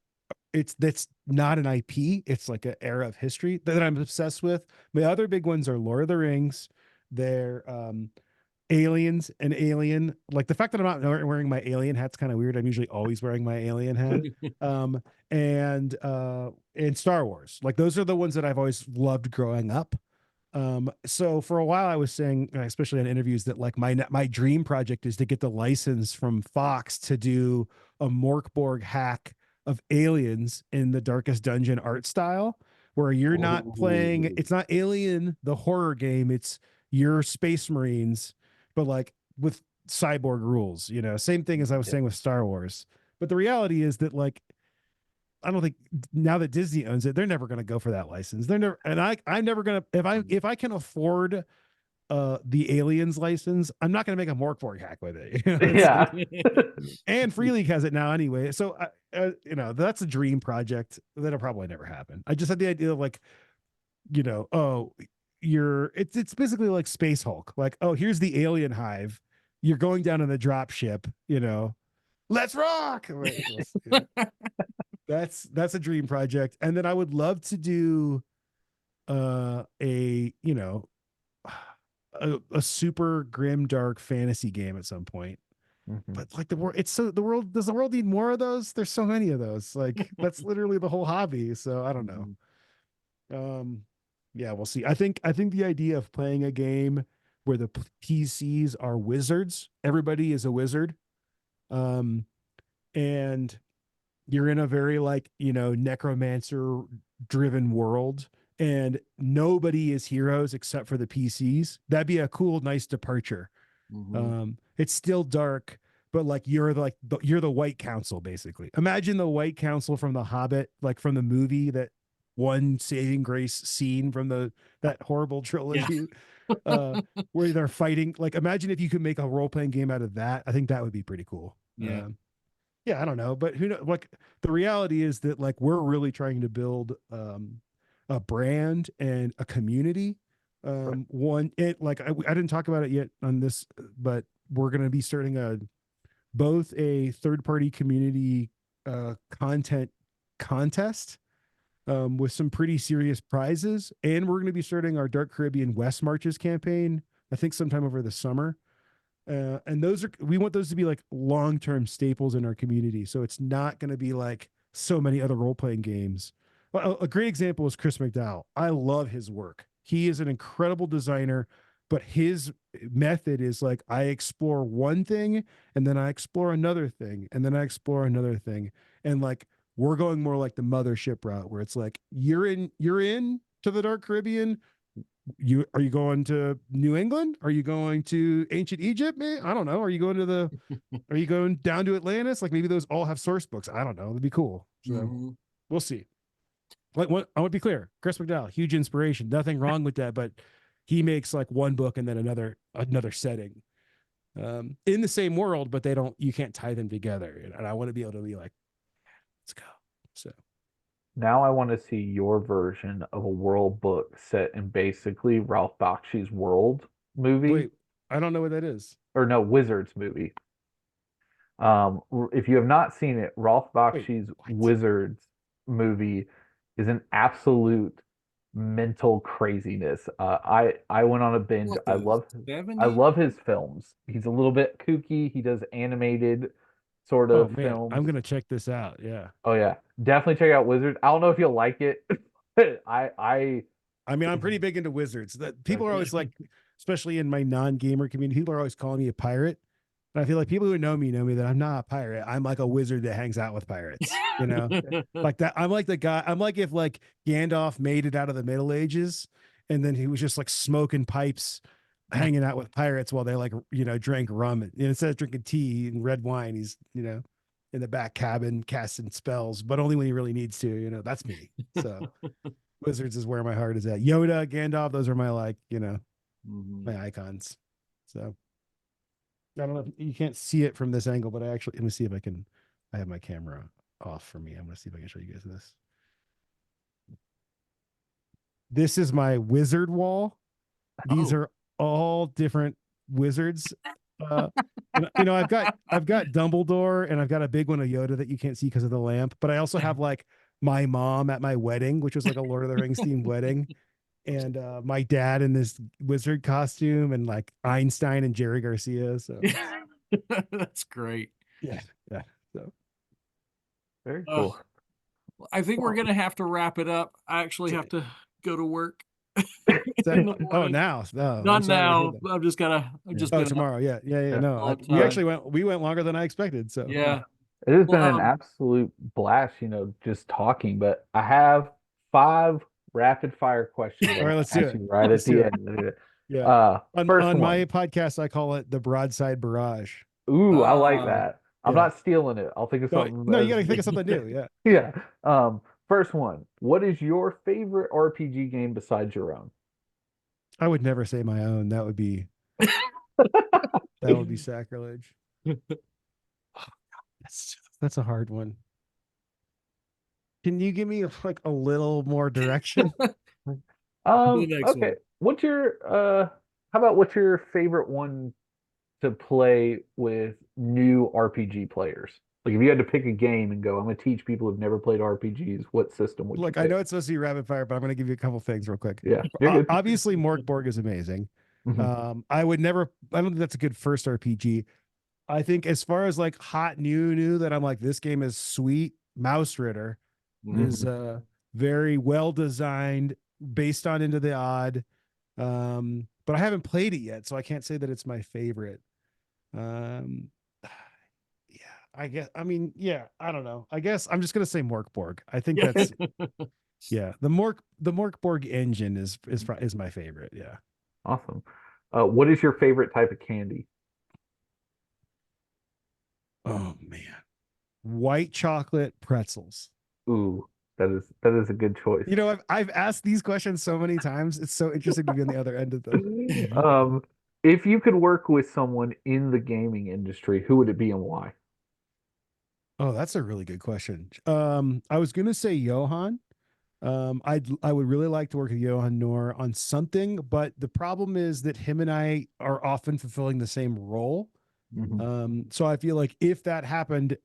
that's not an IP. It's like an era of history that I'm obsessed with. My other big ones are Lord of the Rings. They're Aliens and Alien. Like the fact that I'm not wearing my alien hat's kind of weird. I'm usually always wearing my alien hat. Um, and Star Wars. Like those are the ones that I've always loved growing up. So for a while I was saying, especially in interviews, that like my dream project is to get the license from Fox to do a Morkborg hack of aliens in the Darkest Dungeon art style, where you're not playing, Oh, it's not Alien, the horror game, it's your Space Marines, but like with cyborg rules, same thing as I was yeah. saying with Star Wars. But the reality is that like I don't think now that Disney owns it, they're never going to go for that license. They're never, and I'm never going to if I can afford the Aliens license, I'm not going to make a Morkborg hack with it. It's like, Yeah. and Free League has it now anyway. So that's a dream project that'll probably never happen. I just had the idea of like, oh, it's basically like Space Hulk. Like, oh, here's the alien hive. You're going down in the drop ship. Let's rock. That's a dream project. And then I would love to do a a super grim dark fantasy game at some point. Mhm. But like the world, does the world need more of those? There's so many of those. Like that's literally the whole hobby. So I don't know. Mhm. Yeah, we'll see. I think the idea of playing a game where the PCs are wizards, everybody is a wizard. Um and you're in a very like necromancer driven world, and nobody is heroes except for the PCs. That'd be a cool nice departure. Mhm. It's still dark, but like you're the White Council basically. Imagine the White Council from the Hobbit, like from the movie, that one saving grace scene from that horrible Yeah. trilogy, uh where they're fighting. Like imagine if you could make a role-playing game out of that. I think that would be pretty cool. Yeah. Yeah, I don't know, but who know? Like the reality is that like we're really trying to build a brand and a community. Right. One, it like I didn't talk about it yet on this, but we're going to be starting both a third party community content contest with some pretty serious prizes, and we're going to be starting our Dark Caribbean West Marches campaign. I think sometime over the summer. And we want those to be like long-term staples in our community. So it's not going to be like so many other role-playing games. Well, a great example is Chris McDowell. I love his work. He is an incredible designer, but his method is like I explore one thing and then I explore another thing and then I explore another thing. And like we're going more like the mothership route where it's like you're in to the Dark Caribbean. Are you going to New England? Are you going to ancient Egypt? Man, I don't know. Are you going down to Atlantis? Like maybe those all have source books. I don't know. It'd be cool. So Mhm. we'll see. Like what I want to be clear, Chris McDowell, huge inspiration. Nothing wrong with that, but he makes like one book and then another setting. In the same world, but you can't tie them together. And I want to be able to be like, let's go. So Now I want to see your version of a world book set in basically Ralph Bakshi's World movie, wait, I don't know what that is. or no, Wizards movie. If you have not seen it, Ralph Wait, Bakshi's what? Wizards movie is an absolute mental craziness. I went on a binge. What, I the love I 70s? love his films. He's a little bit kooky. He does animated sort Oh of man, I'm films. gonna check this out. Yeah. Oh yeah, definitely check out Wizards. I don't know if you'll like it. I I mean, I'm it's pretty big into wizards. That people are okay. always like, especially in my non-gamer community, people are always calling me a pirate. And I feel like people who know me that I'm not a pirate. I'm like a wizard that hangs out with pirates, like that. I'm like the guy. I'm like if like Gandalf made it out of the Middle Ages, and then he was just like smoking pipes, hanging out with pirates while they like drank rum. And instead of drinking tea and red wine, he's in the back cabin casting spells, but only when he really needs to. That's me. So. Wizards is where my heart is at. Yoda, Gandalf, those are my Mhm. my icons. So I don't know if you can't see it from this angle, but let me see if I can. I have my camera off for me. I'm gonna see if I can show you guys this. This is my wizard wall. These Oh. are all different wizards. Uh, and, I've got Dumbledore, and I've got a big one of Yoda that you can't see because of the lamp. But I also have like my mom at my wedding, which was like a Lord of the Rings themed wedding, and my dad in this wizard costume, and like Einstein and Jerry Garcia. So That's great. yeah, yeah. So, Very Uh, cool. I think we're Well, gonna have to wrap it up. I actually so have to go to work. Oh, now. No, I'm Not sorry to hear now. that. I'm just Oh, gonna tomorrow. Yeah. Yeah. No, call it we time. actually we went longer than I expected. So Yeah. It has Well, been an absolute blast, just talking, but I have 5 rapid fire questions I all right, want let's to do ask it. you right Let's at do the it. end. Yeah. First On my one. podcast, I call it the broadside barrage. Ooh, I like uh, that. I'm Yeah. not stealing it. I'll think of No, something no, you got to think of as something new. Yeah. yeah. First one. What is your favorite RPG game besides your own? I would never say my own. That would be sacrilege. That's a hard one. Can you give me like a little more direction? the next Okay. one. What's your favorite one to play with new RPG players? Like if you had to pick a game and go, I'm gonna teach people who've never played RPGs, what system would you Look, I pick? know it's supposed to be rapid fire, but I'm going to give you a couple things real quick. Yeah, you're good. Obviously, Mork Borg is amazing. Mhm. I don't think that's a good first RPG. I think as far as like hot new that I'm like, this game is sweet. Mouse Ritter is Mhm. very well designed, based on Into the Odd. But I haven't played it yet, so I can't say that it's my favorite. Um, yeah, yeah, I don't know. I guess I'm just gonna say Mork Borg. I think Yeah. that's yeah. The Mork Borg engine is my favorite. Yeah. Awesome. What is your favorite type of candy? Oh man, white chocolate pretzels. Ooh, that is a good choice. You know, I've asked these questions so many times. It's so interesting to be on the other end of them. Um, if you could work with someone in the gaming industry, who would it be and why? Oh, that's a really good question. I was gonna say Johan. I would really like to work with Johan Noor on something, but the problem is that him and I are often fulfilling the same role. Mhm. So I feel like if that happened,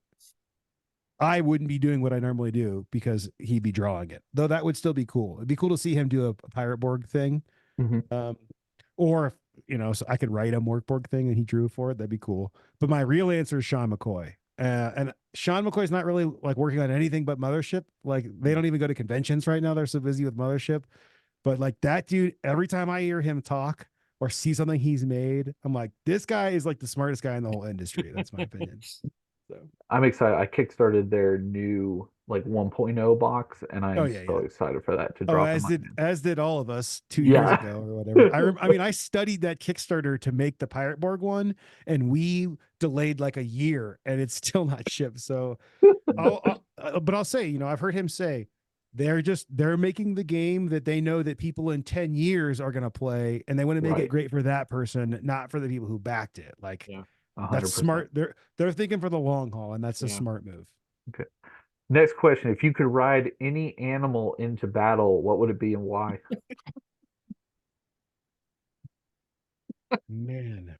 I wouldn't be doing what I normally do because he'd be drawing it. Though that would still be cool. It'd be cool to see him do a Pirate Borg thing. Mhm. Um, or so I could write a Morkborg thing and he drew for it. That'd be cool. But my real answer is Sean McCoy. And Sean McCoy's not really like working on anything but Mothership. Like they don't even go to conventions right now. They're so busy with Mothership. But like that dude, every time I hear him talk or see something he's made, I'm like, this guy is like the smartest guy in the whole industry. That's my opinion. So, I'm excited. I kickstarted their new like 1.0 box, and I oh am yeah, so yeah. excited for that to Oh, drop in my hand. as did all of us 2 years Yeah. ago or whatever. I mean, I studied that Kickstarter to make the Pirate Borg one, and we delayed like a year, and it's still not shipped. So, but I'll say, I've heard him say they're making the game that they know that people in 10 years are going to play, and they want to make it Right. great for that person, not for the people who backed it. Like Yeah. that's 100%. smart. They're thinking for the long haul, and that's a Yeah. smart move. Okay. Next question. If you could ride any animal into battle, what would it be and why? Man.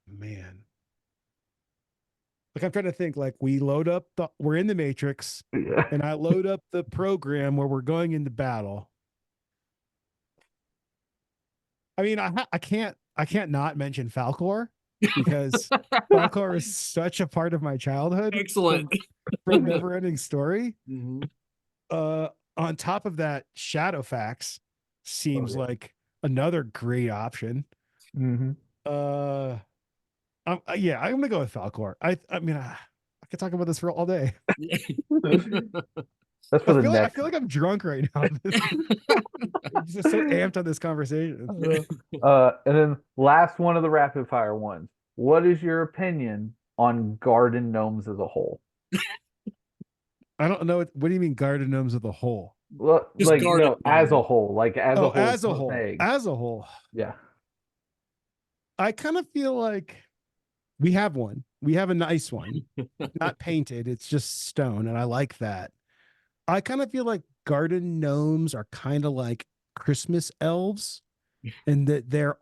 Like I'm trying to think, like we're in the Matrix Yeah. and I load up the program where we're going into battle. I mean, I can't not mention Falcor because Falcor is such a part of my childhood Excellent. from Neverending Story. Mhm. On top of that, Shadowfax Oh, seems yeah. like another great option. Hmm. Uh, yeah, I'm gonna go with Falcor. I mean, I could talk about this for all day. That's for the I next feel one. like I'm drunk right now. I'm just so amped on this conversation. And then last one of the rapid fire ones. What is your opinion on garden gnomes as a whole? I don't know. What do you mean garden gnomes as a whole? Well, Just like garden no, as a gnome. whole, like as a Oh, whole per se. as a whole, Yeah. I kind of feel like we have one. We have a nice one, not painted. It's just stone, and I like that. I kind of feel like garden gnomes are kind of like Christmas elves, and that they're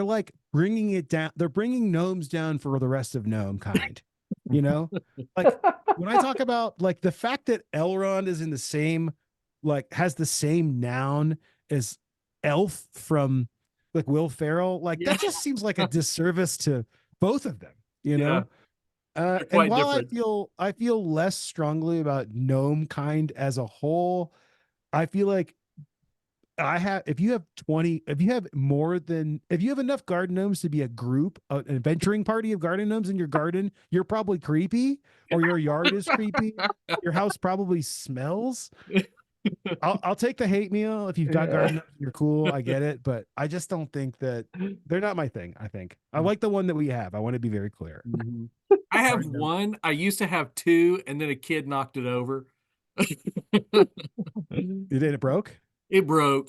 like bringing it down. They're bringing gnomes down for the rest of gnome kind. You know, like when I talk about like the fact that Elrond is in the same, like has the same noun as elf from like Will Ferrell, like Yeah. that just seems like a disservice to both of them. You Yeah. know, They're and quite while different. I feel less strongly about gnome kind as a whole, I feel like I have, if you have 20, if you have more than, if you have enough garden gnomes to be a group, an adventuring party of garden gnomes in your garden, you're probably creepy, or your yard is creepy. Your house probably smells. I'll take the hate meal if you've got Yeah. garden gnomes, you're cool. I get it, but I just don't think that they're not my thing. I think I like the one that we have. I want to be very clear. Mhm. I have Garden gnome. one. I used to have two, and then a kid knocked it over. It broke. It broke.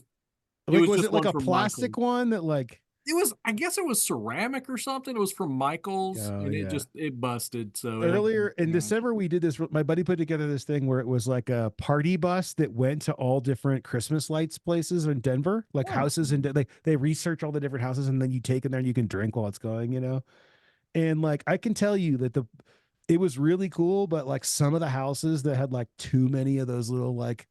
It Like, was was just it like one a from Michael. plastic one that like? It was, I guess it was ceramic or something. It was from Michael's, Oh and it yeah. just it busted. So it had to Earlier be in smashed. December, we did this. My buddy put together this thing where it was like a party bus that went to all different Christmas lights places in Denver, like Oh, houses, and like they research all the different houses, and then you take them there and you can drink while it's going, you know. And like I can tell you that it was really cool, but like some of the houses that had like too many of those little like,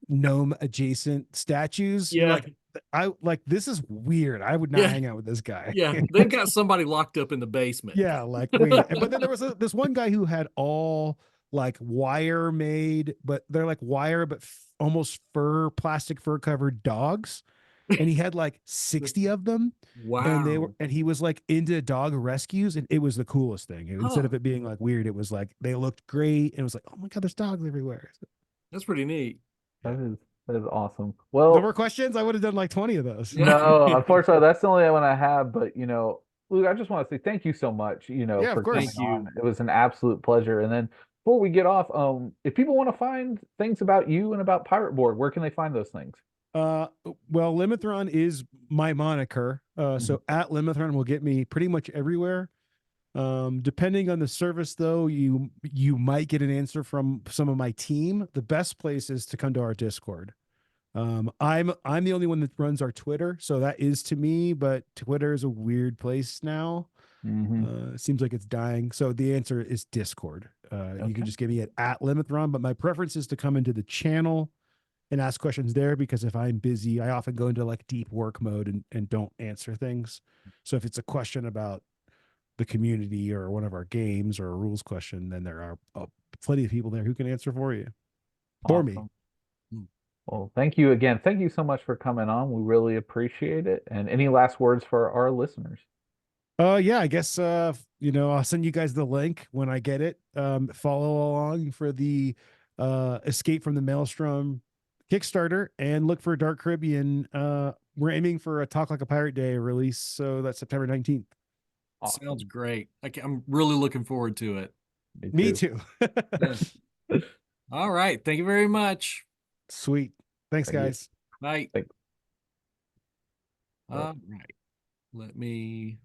gnome adjacent statues, you're Yeah, like, I like this is weird. I would not yeah, hang out with this guy. yeah. They've got somebody locked up in the basement. Yeah, like wait. But then there was this one guy who had all like wire made, but they're like wire, but almost plastic fur covered dogs. And he had like 60 of them. Wow. And he was like into dog rescues, and it was the coolest thing. Instead Huh. of it being like weird, it was like they looked great. And it was like, oh my God, there's dogs everywhere. That's pretty neat. that is that is awesome. No Well, more questions. I would have done like 20 of those. Yeah. no, unfortunately, that's the only one I have. But Luke, I just want to say thank you so much, Yeah, of for coming course. Thank on. you. It was an absolute pleasure. And then before we get off, if people want to find things about you and about Pirate Borg, where can they find those things? Uh, well, Limithron is my moniker. Mhm. So at Limithron will get me pretty much everywhere. Depending on the service, though, you might get an answer from some of my team. The best place is to come to our Discord. I'm the only one that runs our Twitter, so that is to me, but Twitter is a weird place now. Mhm. It seems like it's dying. So the answer is Discord. You can Okay. just get me at Limithron, but my preference is to come into the channel and ask questions there, because if I'm busy, I often go into like deep work mode and don't answer things. So if it's a question about the community or one of our games or a rules question, then there are plenty of people there who can answer for me. Awesome. Well, thank you again. Thank you so much for coming on. We really appreciate it. And any last words for our listeners? Yeah, I guess I'll send you guys the link when I get it. Follow along for the Escape from the Maelstrom Kickstarter, and look for Dark Caribbean. We're aiming for a Talk Like a Pirate Day release, so that's September 19th. Sounds Awesome. great. I'm really looking forward to it. Me Me too. too. Yeah. All right. Thank you very much. Sweet. Thanks, Thank you. guys. Bye. Thank- All right. Let me